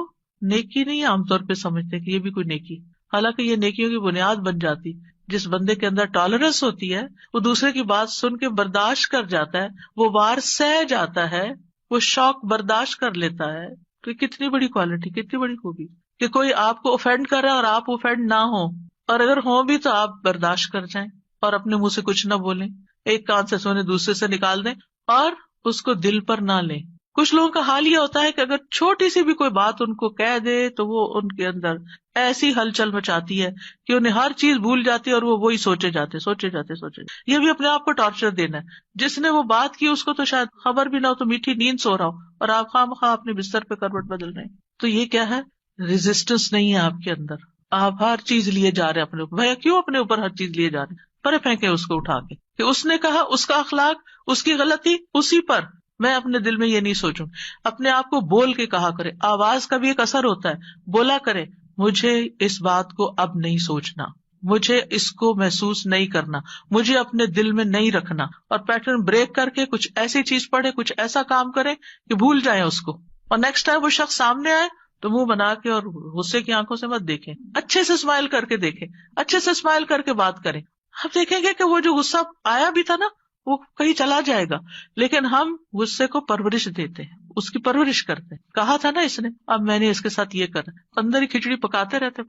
نیکی نہیں عام طور پہ سمجھتے کہ یہ بھی کوئی نیکی، حالانکہ یہ نیکیوں کی بنیاد بن جاتی. جس بندے کے اندر ٹالرنس ہوتی ہے، وہ دوسرے کی بات سن کے برداشت کر جاتا ہے، وہ وار سہ جاتا ہے، وہ شوق برداشت کر لیتا ہے، تو یہ کتنی بڑی کوالٹی، کتنی بڑی خوبی کہ کوئی آپ کو اوفینڈ کر رہا ہے اور آپ اوفینڈ نہ ہو، اور اگر ہوں بھی تو آپ برداشت کر جائیں اور اپنے منہ سے کچھ نہ بولیں، ایک کان سے سونے دوسرے سے نکال دیں اور اس کو دل پر نہ لیں. کچھ لوگوں کا حال یہ ہوتا ہے کہ اگر چھوٹی سی بھی کوئی بات ان کو کہہ دے تو وہ ان کے اندر ایسی ہلچل مچاتی ہے کہ انہیں ہر چیز بھول جاتی ہے اور وہ وہی سوچے جاتے. یہ بھی اپنے آپ کو ٹارچر دینا ہے. جس نے وہ بات کی اس کو تو شاید خبر بھی نہ ہو تو میٹھی نیند سو رہا ہو اور آپ خواہ اپنے بستر پہ کروٹ بدل رہے ہیں. تو یہ کیا ہے؟ ریزسٹنس نہیں ہے آپ کے اندر. آپ ہر چیز لیے جا رہے ہیں اپنے اوپر. بھیا کیوں اپنے اوپر ہر چیز لیے جا رہے ہیں؟ پرے پھینکے اس کو اٹھا کے کہ اس نے کہا، اس کا اخلاق، اس کی غلطی اسی پر. میں اپنے دل میں یہ نہیں سوچوں. اپنے آپ کو بول کے کہا کرے. آواز کا بھی ایک اثر ہوتا ہے. بولا کرے مجھے اس بات کو اب نہیں سوچنا، مجھے اس کو محسوس نہیں کرنا، مجھے اپنے دل میں نہیں رکھنا. اور پیٹرن بریک کر کے کچھ ایسی چیز پڑھے، کچھ ایسا کام کرے کہ بھول جائیں اس کو. اور نیکسٹ ٹائم وہ شخص سامنے آئے تو منہ بنا کے اور غصے کی آنکھوں سے مت دیکھیں، اچھے سے اسمائل کر کے دیکھیں، اچھے سے اسمائل کر کے بات کریں. آپ دیکھیں گے کہ وہ جو غصہ آیا بھی تھا نا وہ کہیں چلا جائے گا. لیکن ہم غصے کو پرورش دیتے ہیں، اس کی پرورش کرتے ہیں. کہا تھا نا اس نے، اب میں نے اس کے ساتھ یہ کرا. اندر ہی کھچڑی پکاتے رہتے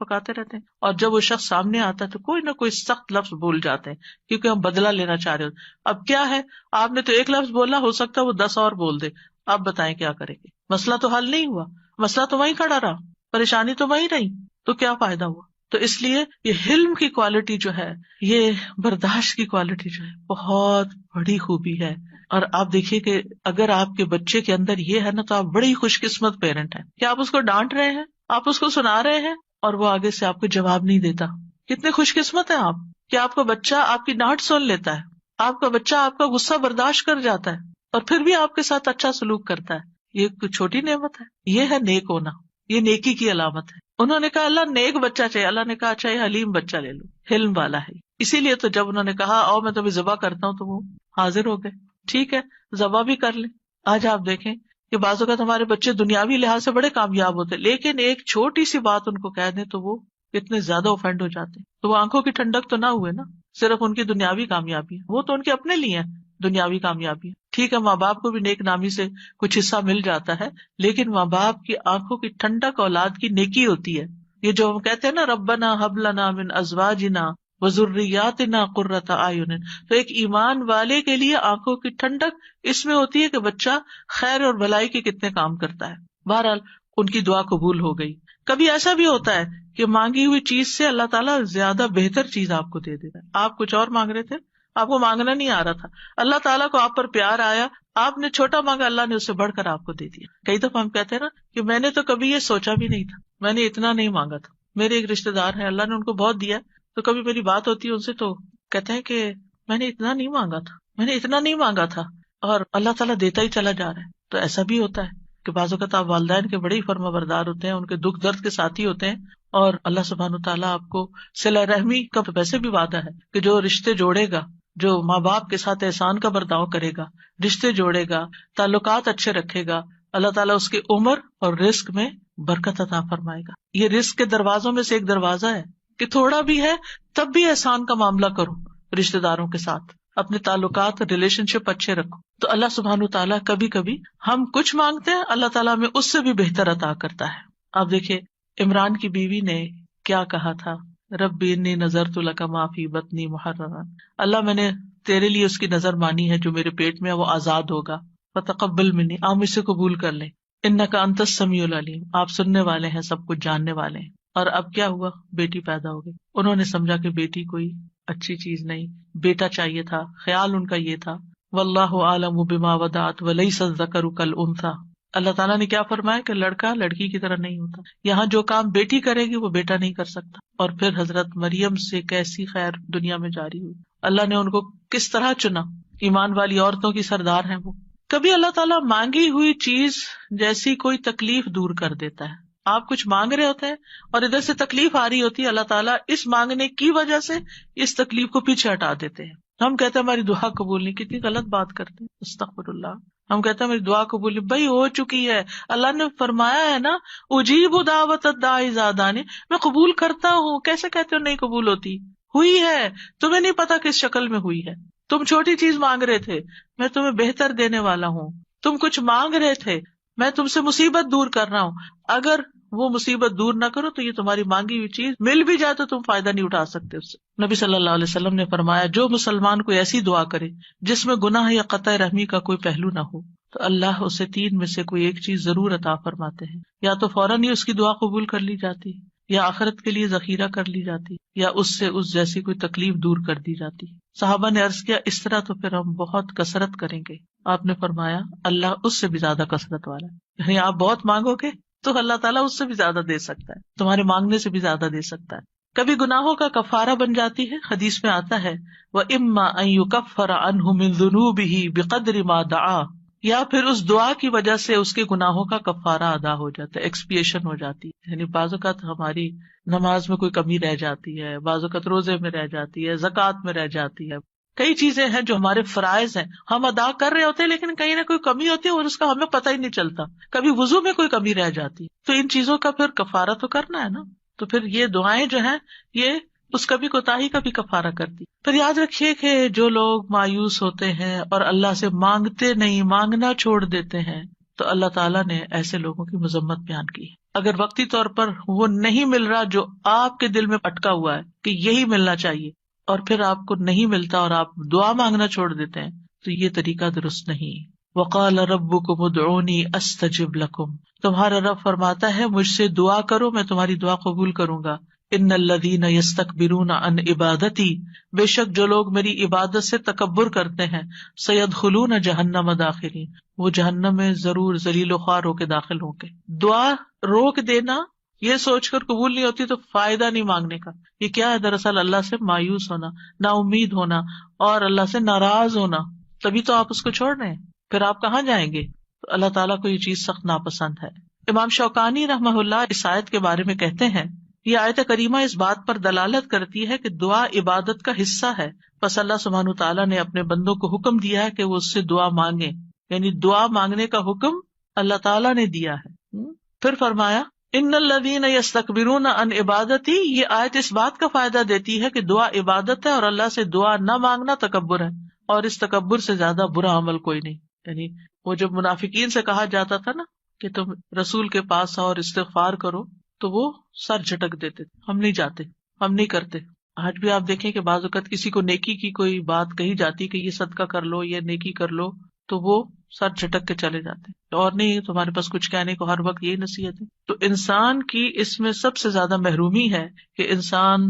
ہیں اور جب وہ شخص سامنے آتا ہے تو کوئی نہ کوئی سخت لفظ بول جاتے ہیں کیونکہ ہم بدلہ لینا چاہ رہے ہوتے. اب کیا ہے، آپ نے تو ایک لفظ بولا، ہو سکتا ہے وہ 10 اور بول دے. آپ بتائیں کیا کریں گے؟ مسئلہ تو حل نہیں ہوا، مسئلہ تو وہیں کھڑا رہا، پریشانی تو وہیں رہی. تو کیا فائدہ ہوا؟ تو اس لیے یہ حلم کی کوالٹی جو ہے، یہ برداشت کی کوالٹی جو ہے بہت بڑی خوبی ہے. اور آپ دیکھیے کہ اگر آپ کے بچے کے اندر یہ ہے نا تو آپ بڑی خوش قسمت پیرنٹ ہیں کہ آپ اس کو ڈانٹ رہے ہیں، آپ اس کو سنا رہے ہیں اور وہ آگے سے آپ کو جواب نہیں دیتا. کتنے خوش قسمت ہیں آپ کہ آپ کا بچہ آپ کی ڈانٹ سن لیتا ہے، آپ کا بچہ آپ کا غصہ برداشت کر جاتا ہے اور پھر بھی آپ کے ساتھ اچھا سلوک کرتا ہے. یہ کوئی چھوٹی نعمت ہے؟ یہ ہے نیک ہونا، یہ نیکی کی علامت ہے. انہوں نے کہا اللہ نیک بچہ چاہیے، اللہ نے کہا اچھا یہ حلیم بچہ لے لو، حلم والا ہے. اسی لیے تو جب انہوں نے کہا آؤ میں تمہیں ذبح کرتا ہوں تو وہ حاضر ہو گئے. ٹھیک ہے ذبح بھی کر لیں. آج آپ دیکھیں کہ بعض اوقات ہمارے بچے دنیاوی لحاظ سے بڑے کامیاب ہوتے لیکن ایک چھوٹی سی بات ان کو کہہ دیں تو وہ اتنے زیادہ اوفینڈ ہو جاتے. تو وہ آنکھوں کی ٹھنڈک تو نہ ہوئے نا، صرف ان کی دنیاوی کامیابی ہے، وہ تو ان کے اپنے لیے ہے دنیاوی کامیابی. ٹھیک ہے ماں باپ کو بھی نیک نامی سے کچھ حصہ مل جاتا ہے لیکن ماں باپ کی آنکھوں کی ٹھنڈک اولاد کی نیکی ہوتی ہے. یہ جو ہم کہتے ہیں نا ربنا ہب لنا من ازواجنا وذریاتنا قرۃ اعین، تو ایک ایمان والے کے لیے آنکھوں کی ٹھنڈک اس میں ہوتی ہے کہ بچہ خیر اور بھلائی کے کتنے کام کرتا ہے. بہرحال ان کی دعا قبول ہو گئی. کبھی ایسا بھی ہوتا ہے کہ مانگی ہوئی چیز سے اللہ تعالیٰ زیادہ بہتر چیز آپ کو دے دیتا ہے. آپ کچھ اور مانگ رہے تھے، آپ کو مانگنا نہیں آ رہا تھا، اللہ تعالیٰ کو آپ پر پیار آیا، آپ نے چھوٹا مانگا، اللہ نے اس سے بڑھ کر آپ کو دے دیا. کئی دفعہ ہم کہتے ہیں نا کہ میں نے تو کبھی یہ سوچا بھی نہیں تھا، میں نے اتنا نہیں مانگا تھا. میرے ایک رشتے دار ہیں، اللہ نے ان کو بہت دیا، تو کبھی میری بات ہوتی ہے ان سے تو کہتے ہیں کہ میں نے اتنا نہیں مانگا تھا، میں نے اتنا نہیں مانگا تھا، اور اللہ تعالیٰ دیتا ہی چلا جا رہا ہے. تو ایسا بھی ہوتا ہے کہ بعض اوقات آپ والدین کے بڑے ہی فرما بردار ہوتے ہیں، ان کے دکھ درد کے ساتھی ہوتے ہیں، اور اللہ سبحانہ وتعالیٰ آپ کو صلہ رحمی کا ویسے بھی وعدہ ہے کہ جو رشتے جوڑے گا، جو ماں باپ کے ساتھ احسان کا برتاؤ کرے گا، رشتے جوڑے گا، تعلقات اچھے رکھے گا، اللہ تعالیٰ اس کی عمر اور رزق میں برکت عطا فرمائے گا. یہ رزق کے دروازوں میں سے ایک دروازہ ہے کہ تھوڑا بھی ہے تب بھی احسان کا معاملہ کرو، رشتے داروں کے ساتھ اپنے تعلقات ریلیشن شپ اچھے رکھو. تو اللہ سبحانہ وتعالیٰ کبھی کبھی ہم کچھ مانگتے ہیں، اللہ تعالیٰ میں اس سے بھی بہتر عطا کرتا ہے. آپ دیکھیے عمران کی بیوی نے کیا کہا تھا، ربی انی نذرت لک ما فی بطنی محررا، اللہ میں نے تیرے لیے اس کی نظر مانی ہے جو میرے پیٹ میں ہے وہ آزاد ہوگا، فتقبل منی، آپ مجھ سے قبول کر لیں، انک انت السمیع العلیم، آپ سننے والے ہیں، سب کچھ جاننے والے ہیں. اور اب کیا ہوا، بیٹی پیدا ہو گئی. انہوں نے سمجھا کہ بیٹی کوئی اچھی چیز نہیں، بیٹا چاہیے تھا، خیال ان کا یہ تھا. واللہ اعلم بما وضعت ولیس الذکر کالانثی، اللہ تعالیٰ نے کیا فرمایا کہ لڑکا لڑکی کی طرح نہیں ہوتا. یہاں جو کام بیٹی کرے گی وہ بیٹا نہیں کر سکتا. اور پھر حضرت مریم سے کیسی خیر دنیا میں جاری ہوئی، اللہ نے ان کو کس طرح چنا، ایمان والی عورتوں کی سردار ہیں وہ. کبھی اللہ تعالیٰ مانگی ہوئی چیز جیسی کوئی تکلیف دور کر دیتا ہے. آپ کچھ مانگ رہے ہوتے ہیں اور ادھر سے تکلیف آ رہی ہوتی ہے، اللہ تعالیٰ اس مانگنے کی وجہ سے اس تکلیف کو پیچھے ہٹا دیتے ہیں. ہم کہتے ہیں ہماری دعا قبول نہیں، کتنی غلط بات کرتے ہیں، استغفر اللہ. ہم کہتے ہیں میری دعا قبول نہیں، بھائی ہو چکی ہے، اللہ نے فرمایا ہے نا اجیب دعوت الداعی اذا دعانی، میں قبول کرتا ہوں. کیسے کہتے ہو نہیں قبول ہوتی؟ ہوئی ہے، تمہیں نہیں پتا کس شکل میں ہوئی ہے. تم چھوٹی چیز مانگ رہے تھے، میں تمہیں بہتر دینے والا ہوں. تم کچھ مانگ رہے تھے، میں تم سے مصیبت دور کر رہا ہوں. اگر وہ مصیبت دور نہ کرو تو یہ تمہاری مانگی ہوئی چیز مل بھی جائے تو تم فائدہ نہیں اٹھا سکتے اس سے. نبی صلی اللہ علیہ وسلم نے فرمایا جو مسلمان کوئی ایسی دعا کرے جس میں گناہ یا قطع رحمی کا کوئی پہلو نہ ہو تو اللہ اسے تین میں سے کوئی ایک چیز ضرور عطا فرماتے ہیں. یا تو فوراً ہی اس کی دعا قبول کر لی جاتی, یا آخرت کے لیے ذخیرہ کر لی جاتی, یا اس سے اس جیسی کوئی تکلیف دور کر دی جاتی. صحابہ نے عرض کیا اس طرح تو پھر ہم بہت کثرت کریں گے. آپ نے فرمایا اللہ اس سے بھی زیادہ کثرت والا ہے, یعنی آپ بہت مانگو گے تو اللہ تعالیٰ اس سے بھی زیادہ دے سکتا ہے, تمہارے مانگنے سے بھی زیادہ دے سکتا ہے. کبھی گناہوں کا کفارہ بن جاتی ہے. حدیث میں آتا ہے وَإِمَّا أَن يُكَفَّرَ عَنْهُ مِن ذُنُوبِهِ بِقَدْرِ مَا دَعَا, یا پھر اس دعا کی وجہ سے اس کے گناہوں کا کفارہ ادا ہو جاتا ہے, ایکسپیشن ہو جاتی ہے. یعنی بعض اوقات ہماری نماز میں کوئی کمی رہ جاتی ہے, بعض اوقات روزے میں رہ جاتی ہے, زکوٰۃ میں رہ جاتی ہے, کئی چیزیں ہیں جو ہمارے فرائض ہیں ہم ادا کر رہے ہوتے ہیں لیکن کہیں نہ کوئی کمی ہوتی ہے اور اس کا ہمیں پتہ ہی نہیں چلتا. کبھی وضو میں کوئی کمی رہ جاتی, تو ان چیزوں کا پھر کفارہ تو کرنا ہے نا. تو پھر یہ دعائیں جو ہیں یہ اس کبھی کوتاہی کا بھی کفارہ کرتی. پھر یاد رکھیے کہ جو لوگ مایوس ہوتے ہیں اور اللہ سے مانگتے نہیں, مانگنا چھوڑ دیتے ہیں, تو اللہ تعالیٰ نے ایسے لوگوں کی مذمت بیان کی. اگر وقتی طور پر وہ نہیں مل رہا جو آپ کے دل میں اٹکا ہوا ہے کہ یہی ملنا چاہیے, اور پھر آپ کو نہیں ملتا اور آپ دعا مانگنا چھوڑ دیتے ہیں, تو یہ طریقہ درست نہیں. وقال ربکم ادعونی استجب لکم, تمہارا رب فرماتا ہے مجھ سے دعا کرو میں تمہاری دعا قبول کروں گا. ان الذین یستکبرون عن عبادتی, بے شک جو لوگ میری عبادت سے تکبر کرتے ہیں, سیدخلون جہنم داخرین, وہ جہنم میں ضرور ذلیل و خوار ہو کے داخل ہوں گے. دعا روک دینا یہ سوچ کر قبول نہیں ہوتی تو فائدہ نہیں مانگنے کا. یہ کیا ہے؟ دراصل اللہ سے مایوس ہونا, نا امید ہونا اور اللہ سے ناراض ہونا, تبھی تو آپ اس کو چھوڑ رہے ہیں. پھر آپ کہاں جائیں گے؟ تو اللہ تعالیٰ کو یہ چیز سخت ناپسند ہے. امام شوکانی رحمہ اللہ اس آیت کے بارے میں کہتے ہیں یہ آیت کریمہ اس بات پر دلالت کرتی ہے کہ دعا عبادت کا حصہ ہے, بس اللہ سبحانہ تعالیٰ نے اپنے بندوں کو حکم دیا ہے کہ وہ اس سے دعا مانگیں, یعنی دعا مانگنے کا حکم اللہ تعالیٰ نے دیا ہے. پھر فرمایا ان الذین یستکبرون عن عبادتی, یہ آیت اس بات کا فائدہ دیتی ہے کہ دعا عبادت ہے اور اللہ سے دعا نہ مانگنا تکبر ہے, اور اس تکبر سے زیادہ برا عمل کوئی نہیں. یعنی وہ جب منافقین سے کہا جاتا تھا نا کہ تم رسول کے پاس آؤ اور استغفار کرو, تو وہ سر جھٹک دیتے, ہم نہیں جاتے, ہم نہیں کرتے. آج بھی آپ دیکھیں کہ بعض اوقات کسی کو نیکی کی کوئی بات کہی جاتی کہ یہ صدقہ کر لو, یہ نیکی کر لو, تو وہ سر جھٹک کے چلے جاتے, اور نہیں تمہارے پاس کچھ کہنے کو ہر وقت یہی نصیحت ہے. تو انسان کی اس میں سب سے زیادہ محرومی ہے کہ انسان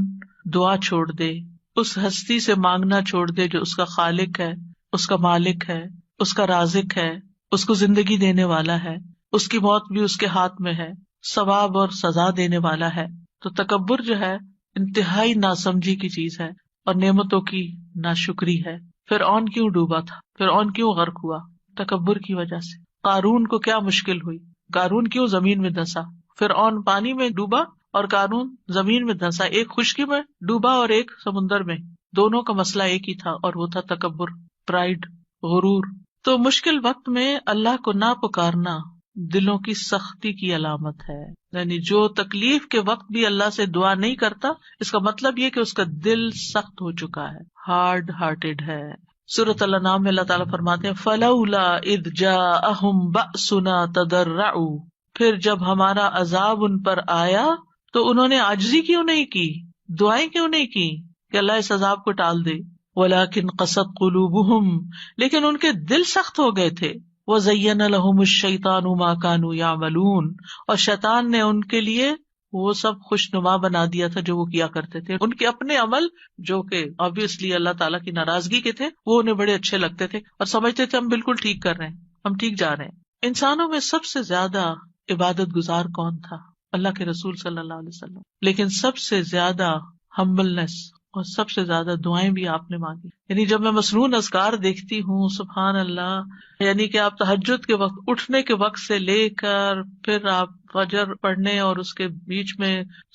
دعا چھوڑ دے, اس ہستی سے مانگنا چھوڑ دے جو اس کا خالق ہے, اس کا مالک ہے, اس کا رازق ہے, اس کو زندگی دینے والا ہے, اس کی موت بھی اس کے ہاتھ میں ہے, ثواب اور سزا دینے والا ہے. تو تکبر جو ہے انتہائی ناسمجھی کی چیز ہے اور نعمتوں کی ناشکری ہے. فرعون کیوں ڈوبا تھا, فرعون کیوں غرق ہوا؟ تکبر کی وجہ سے. قارون کو کیا مشکل ہوئی, قارون کیوں زمین میں دھنسا؟ فرعون پانی میں ڈوبا اور قارون زمین میں دھنسا, ایک خشکی میں ڈوبا اور ایک سمندر میں, دونوں کا مسئلہ ایک ہی تھا اور وہ تھا تکبر, پرائڈ, غرور. تو مشکل وقت میں اللہ کو نہ پکارنا دلوں کی سختی کی علامت ہے. یعنی جو تکلیف کے وقت بھی اللہ سے دعا نہیں کرتا, اس کا مطلب یہ کہ اس کا دل سخت ہو چکا ہے, ہارڈ ہارٹیڈ ہے. سورۃ الانعام میں اللہ تعالیٰ فرماتے ہیں فَلَوْلَا إِذْ جَاءَهُمْ بَأْسُنَا تَضَرَّعُوا, پھر جب ہمارا عذاب ان پر آیا تو انہوں نے عاجزی کیوں نہیں کی, دعائیں کیوں نہیں کی کہ اللہ اس عذاب کو ٹال دے. وَلَكِنْ قَسَتْ قُلُوبُهُمْ, لیکن ان کے دل سخت ہو گئے تھے. وَزَيَّنَ لَهُمُ الشَّيْطَانُ مَا كَانُوا يَعْمَلُونَ, اور شیطان نے ان کے لیے وہ سب خوشنما بنا دیا تھا جو وہ کیا کرتے تھے. ان کے اپنے عمل جو کہ obviously اللہ تعالیٰ کی ناراضگی کے تھے وہ انہیں بڑے اچھے لگتے تھے اور سمجھتے تھے ہم بالکل ٹھیک کر رہے ہیں, ہم ٹھیک جا رہے ہیں. انسانوں میں سب سے زیادہ عبادت گزار کون تھا؟ اللہ کے رسول صلی اللہ علیہ وسلم. لیکن سب سے زیادہ ہمبلنس اور سب سے زیادہ دعائیں بھی آپ نے مانگی. یعنی جب میں مسنون اذکار دیکھتی ہوں سبحان اللہ, یعنی کہ آپ تہجد کے وقت اٹھنے کے وقت سے لے کر پھر آپ فجر پڑھنے اور اس کے بیچ میں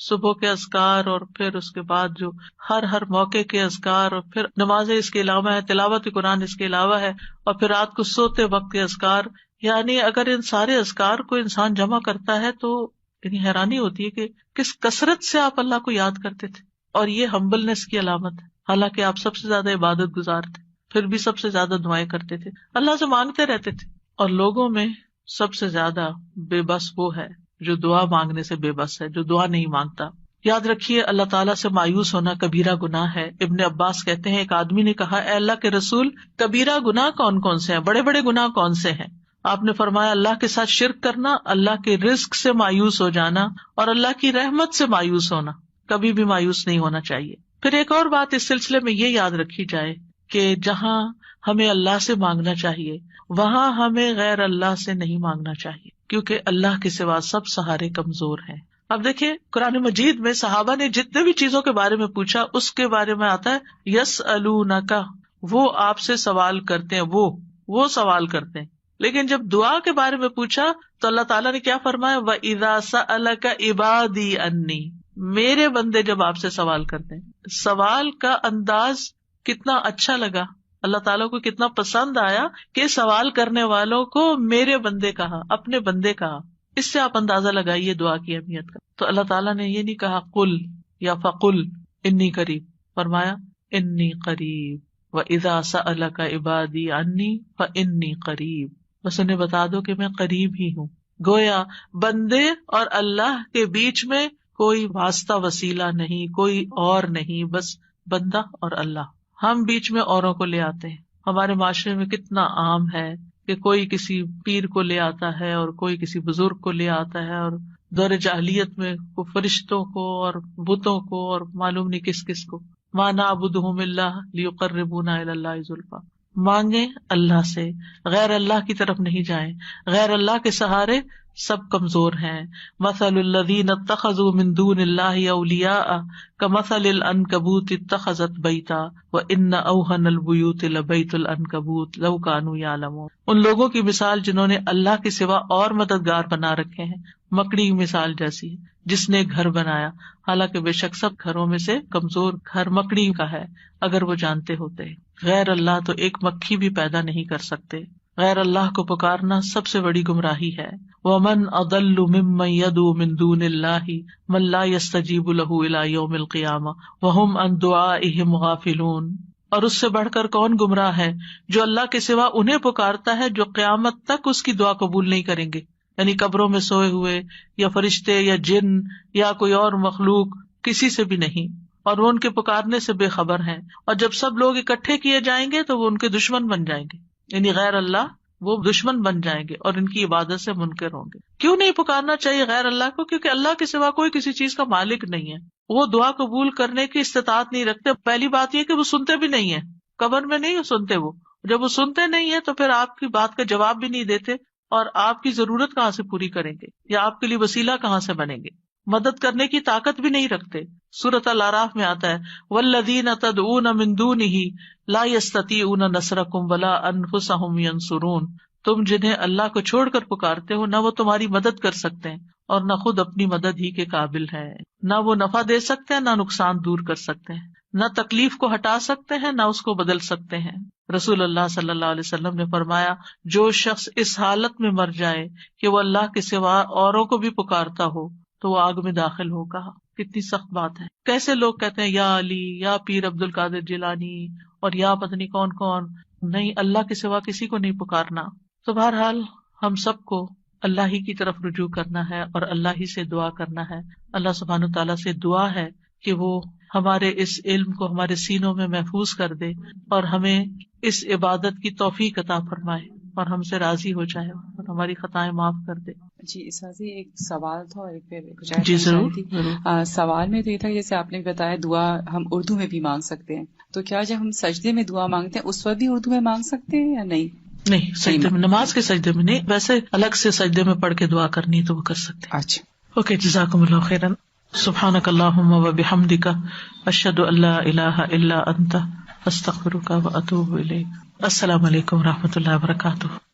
صبح کے اذکار اور پھر اس کے بعد جو ہر موقع کے اذکار اور پھر نمازیں اس کے علاوہ ہے, تلاوت قرآن اس کے علاوہ ہے, اور پھر رات کو سوتے وقت کے اذکار. یعنی اگر ان سارے اذکار کو انسان جمع کرتا ہے تو یعنی حیرانی ہوتی ہے کہ کس کثرت سے آپ اللہ کو یاد کرتے تھے. اور یہ ہمبلنس کی علامت ہے, حالانکہ آپ سب سے زیادہ عبادت گزار تھے, پھر بھی سب سے زیادہ دعائیں کرتے تھے, اللہ سے مانگتے رہتے تھے. اور لوگوں میں سب سے زیادہ بے بس وہ ہے جو دعا مانگنے سے بے بس ہے، جو دعا نہیں مانگتا. یاد رکھیے اللہ تعالیٰ سے مایوس ہونا کبیرہ گناہ ہے. ابن عباس کہتے ہیں ایک آدمی نے کہا اے اللہ کے رسول، کبیرہ گناہ کون کون سے ہیں، بڑے بڑے گناہ کون سے ہیں؟ آپ نے فرمایا اللہ کے ساتھ شرک کرنا، اللہ کے رزق سے مایوس ہو جانا، اور اللہ کی رحمت سے مایوس ہونا. کبھی بھی مایوس نہیں ہونا چاہیے. پھر ایک اور بات اس سلسلے میں یہ یاد رکھی جائے کہ جہاں ہمیں اللہ سے مانگنا چاہیے وہاں ہمیں غیر اللہ سے نہیں مانگنا چاہیے، کیونکہ اللہ کے سوا سب سہارے کمزور ہیں. اب دیکھیں قرآن مجید میں صحابہ نے جتنے بھی چیزوں کے بارے میں پوچھا اس کے بارے میں آتا ہے یسألونک، وہ آپ سے سوال کرتے ہیں، وہ سوال کرتے ہیں. لیکن جب دعا کے بارے میں پوچھا تو اللہ تعالیٰ نے کیا فرمایا، وَإِذَا سَأَلَكَ عِبَادِي عَنِّي، میرے بندے جب آپ سے سوال کرتے ہیں. سوال کا انداز کتنا اچھا لگا، اللہ تعالیٰ کو کتنا پسند آیا کہ سوال کرنے والوں کو میرے بندے کہا، اپنے بندے کہا. اس سے آپ اندازہ لگائیے دعا کی اہمیت کا. تو اللہ تعالیٰ نے یہ نہیں کہا قل یا فقل انی قریب، فرمایا انی قریب، وَإِذَا سَأَلَكَ عِبَادِي عَنِّي فَإِنِّي قَرِيب. بس انہیں بتا دو کہ میں قریب ہی ہوں. گویا بندے اور اللہ کے بیچ میں کوئی واسطہ وسیلہ نہیں، کوئی اور نہیں، بس بندہ اور اللہ. ہم بیچ میں اوروں کو لے آتے ہیں. ہمارے معاشرے میں کتنا عام ہے کہ کوئی کسی پیر کو لے آتا ہے اور کوئی کسی بزرگ کو لے آتا ہے، اور دور جاہلیت میں فرشتوں کو اور بتوں کو اور معلوم نہیں کس کس کو. ما نعبدہم الا لیقربونا الی اللہ زلفی. مانگیں اللہ سے، غیر اللہ کی طرف نہیں جائیں. غیر اللہ کے سہارے سب کمزور ہیں. مثل الذین اتخذوا من دون اللہ اولیاء کمثل العنکبوت اتخذت بیتا وان اوہن البیوت لبیت العنکبوت لو کانوا یعلمون. ان لوگوں کی مثال جنہوں نے اللہ کے سوا اور مددگار بنا رکھے ہیں، مکڑی کی مثال جیسی ہے جس نے گھر بنایا، حالانکہ بے شک سب گھروں میں سے کمزور گھر مکڑی کا ہے اگر وہ جانتے ہوتے. غیر اللہ تو ایک مکھی بھی پیدا نہیں کر سکتے. غیر اللہ کو پکارنا سب سے بڑی گمراہی ہے. وَمَنْ أَضَلُّ مِمَّنْ يَدْعُو مِن دُونِ اللَّهِ مَن لَّا يَسْتَجِيبُ لَهُ إِلَىٰ يَوْمِ الْقِيَامَةِ وَهُمْ عَن دُعَائِهِمْ غَافِلُونَ. اور اس سے بڑھ کر کون گمراہ ہے جو اللہ کے سوا انہیں پکارتا ہے جو قیامت تک اس کی دعا قبول نہیں کریں گے. یعنی قبروں میں سوئے ہوئے یا فرشتے یا جن یا کوئی اور مخلوق، کسی سے بھی نہیں، اور وہ ان کے پکارنے سے بے خبر ہیں. اور جب سب لوگ اکٹھے کیے جائیں گے تو وہ ان کے دشمن بن جائیں گے، یعنی غیر اللہ وہ دشمن بن جائیں گے اور ان کی عبادت سے منکر ہوں گے. کیوں نہیں پکارنا چاہیے غیر اللہ کو؟ کیونکہ اللہ کے سوا کوئی کسی چیز کا مالک نہیں ہے. وہ دعا قبول کرنے کی استطاعت نہیں رکھتے. پہلی بات یہ کہ وہ سنتے بھی نہیں ہیں، قبر میں نہیں سنتے. وہ جب وہ سنتے نہیں ہیں تو پھر آپ کی بات کا جواب بھی نہیں دیتے، اور آپ کی ضرورت کہاں سے پوری کریں گے یا آپ کے لیے وسیلہ کہاں سے بنیں گے. مدد کرنے کی طاقت بھی نہیں رکھتے. سورۃ الاعراف میں آتا ہے والذین تدعون من دونہ لا یستطیعون نصرکم ولا انفسہم ینصرون. تم جنہیں اللہ کو چھوڑ کر پکارتے ہو، نہ وہ تمہاری مدد کر سکتے ہیں اور نہ خود اپنی مدد ہی کے قابل ہے. نہ وہ نفع دے سکتے ہیں، نہ نقصان دور کر سکتے ہیں، نہ تکلیف کو ہٹا سکتے ہیں، نہ اس کو بدل سکتے ہیں. رسول اللہ صلی اللہ علیہ وسلم نے فرمایا جو شخص اس حالت میں مر جائے کہ وہ اللہ کے سوا اوروں کو بھی پکارتا ہو تو وہ آگ میں داخل ہوگا. کتنی سخت بات ہے. کیسے لوگ کہتے ہیں یا علی، یا پیر عبد القادر جیلانی، اور یا پتہ نہیں کون کون. نہیں، اللہ کے سوا کسی کو نہیں پکارنا. تو بہرحال ہم سب کو اللہ ہی کی طرف رجوع کرنا ہے اور اللہ ہی سے دعا کرنا ہے. اللہ سبحانہ تعالیٰ سے دعا ہے کہ وہ ہمارے اس علم کو ہمارے سینوں میں محفوظ کر دے اور ہمیں اس عبادت کی توفیق عطا فرمائے اور ہم سے راضی ہو جائے اور ہماری خطائیں معاف کر دے. جی اساسی ایک سوال تھا اور ایک پھر جی ضرور. سوال میں تو یہ تھا جیسے آپ نے بتایا دعا ہم اردو میں بھی مانگ سکتے ہیں، تو کیا جب ہم سجدے میں دعا مانگتے ہیں اس وقت بھی اردو میں مانگ سکتے ہیں یا نہیں؟ نہیں، سجدے میں، نماز کے سجدے میں نہیں، ویسے الگ سے سجدے میں پڑھ کے دعا کرنی ہے تو وہ کر سکتے ہیں. اچھا اوکے، جزاکم اللہ خیرا. سبحانک اللہم وبحمدک اشہد ان لا الہ الا انت استغفرک واتوب الیک. السلام علیکم و رحمۃ اللہ وبرکاتہ.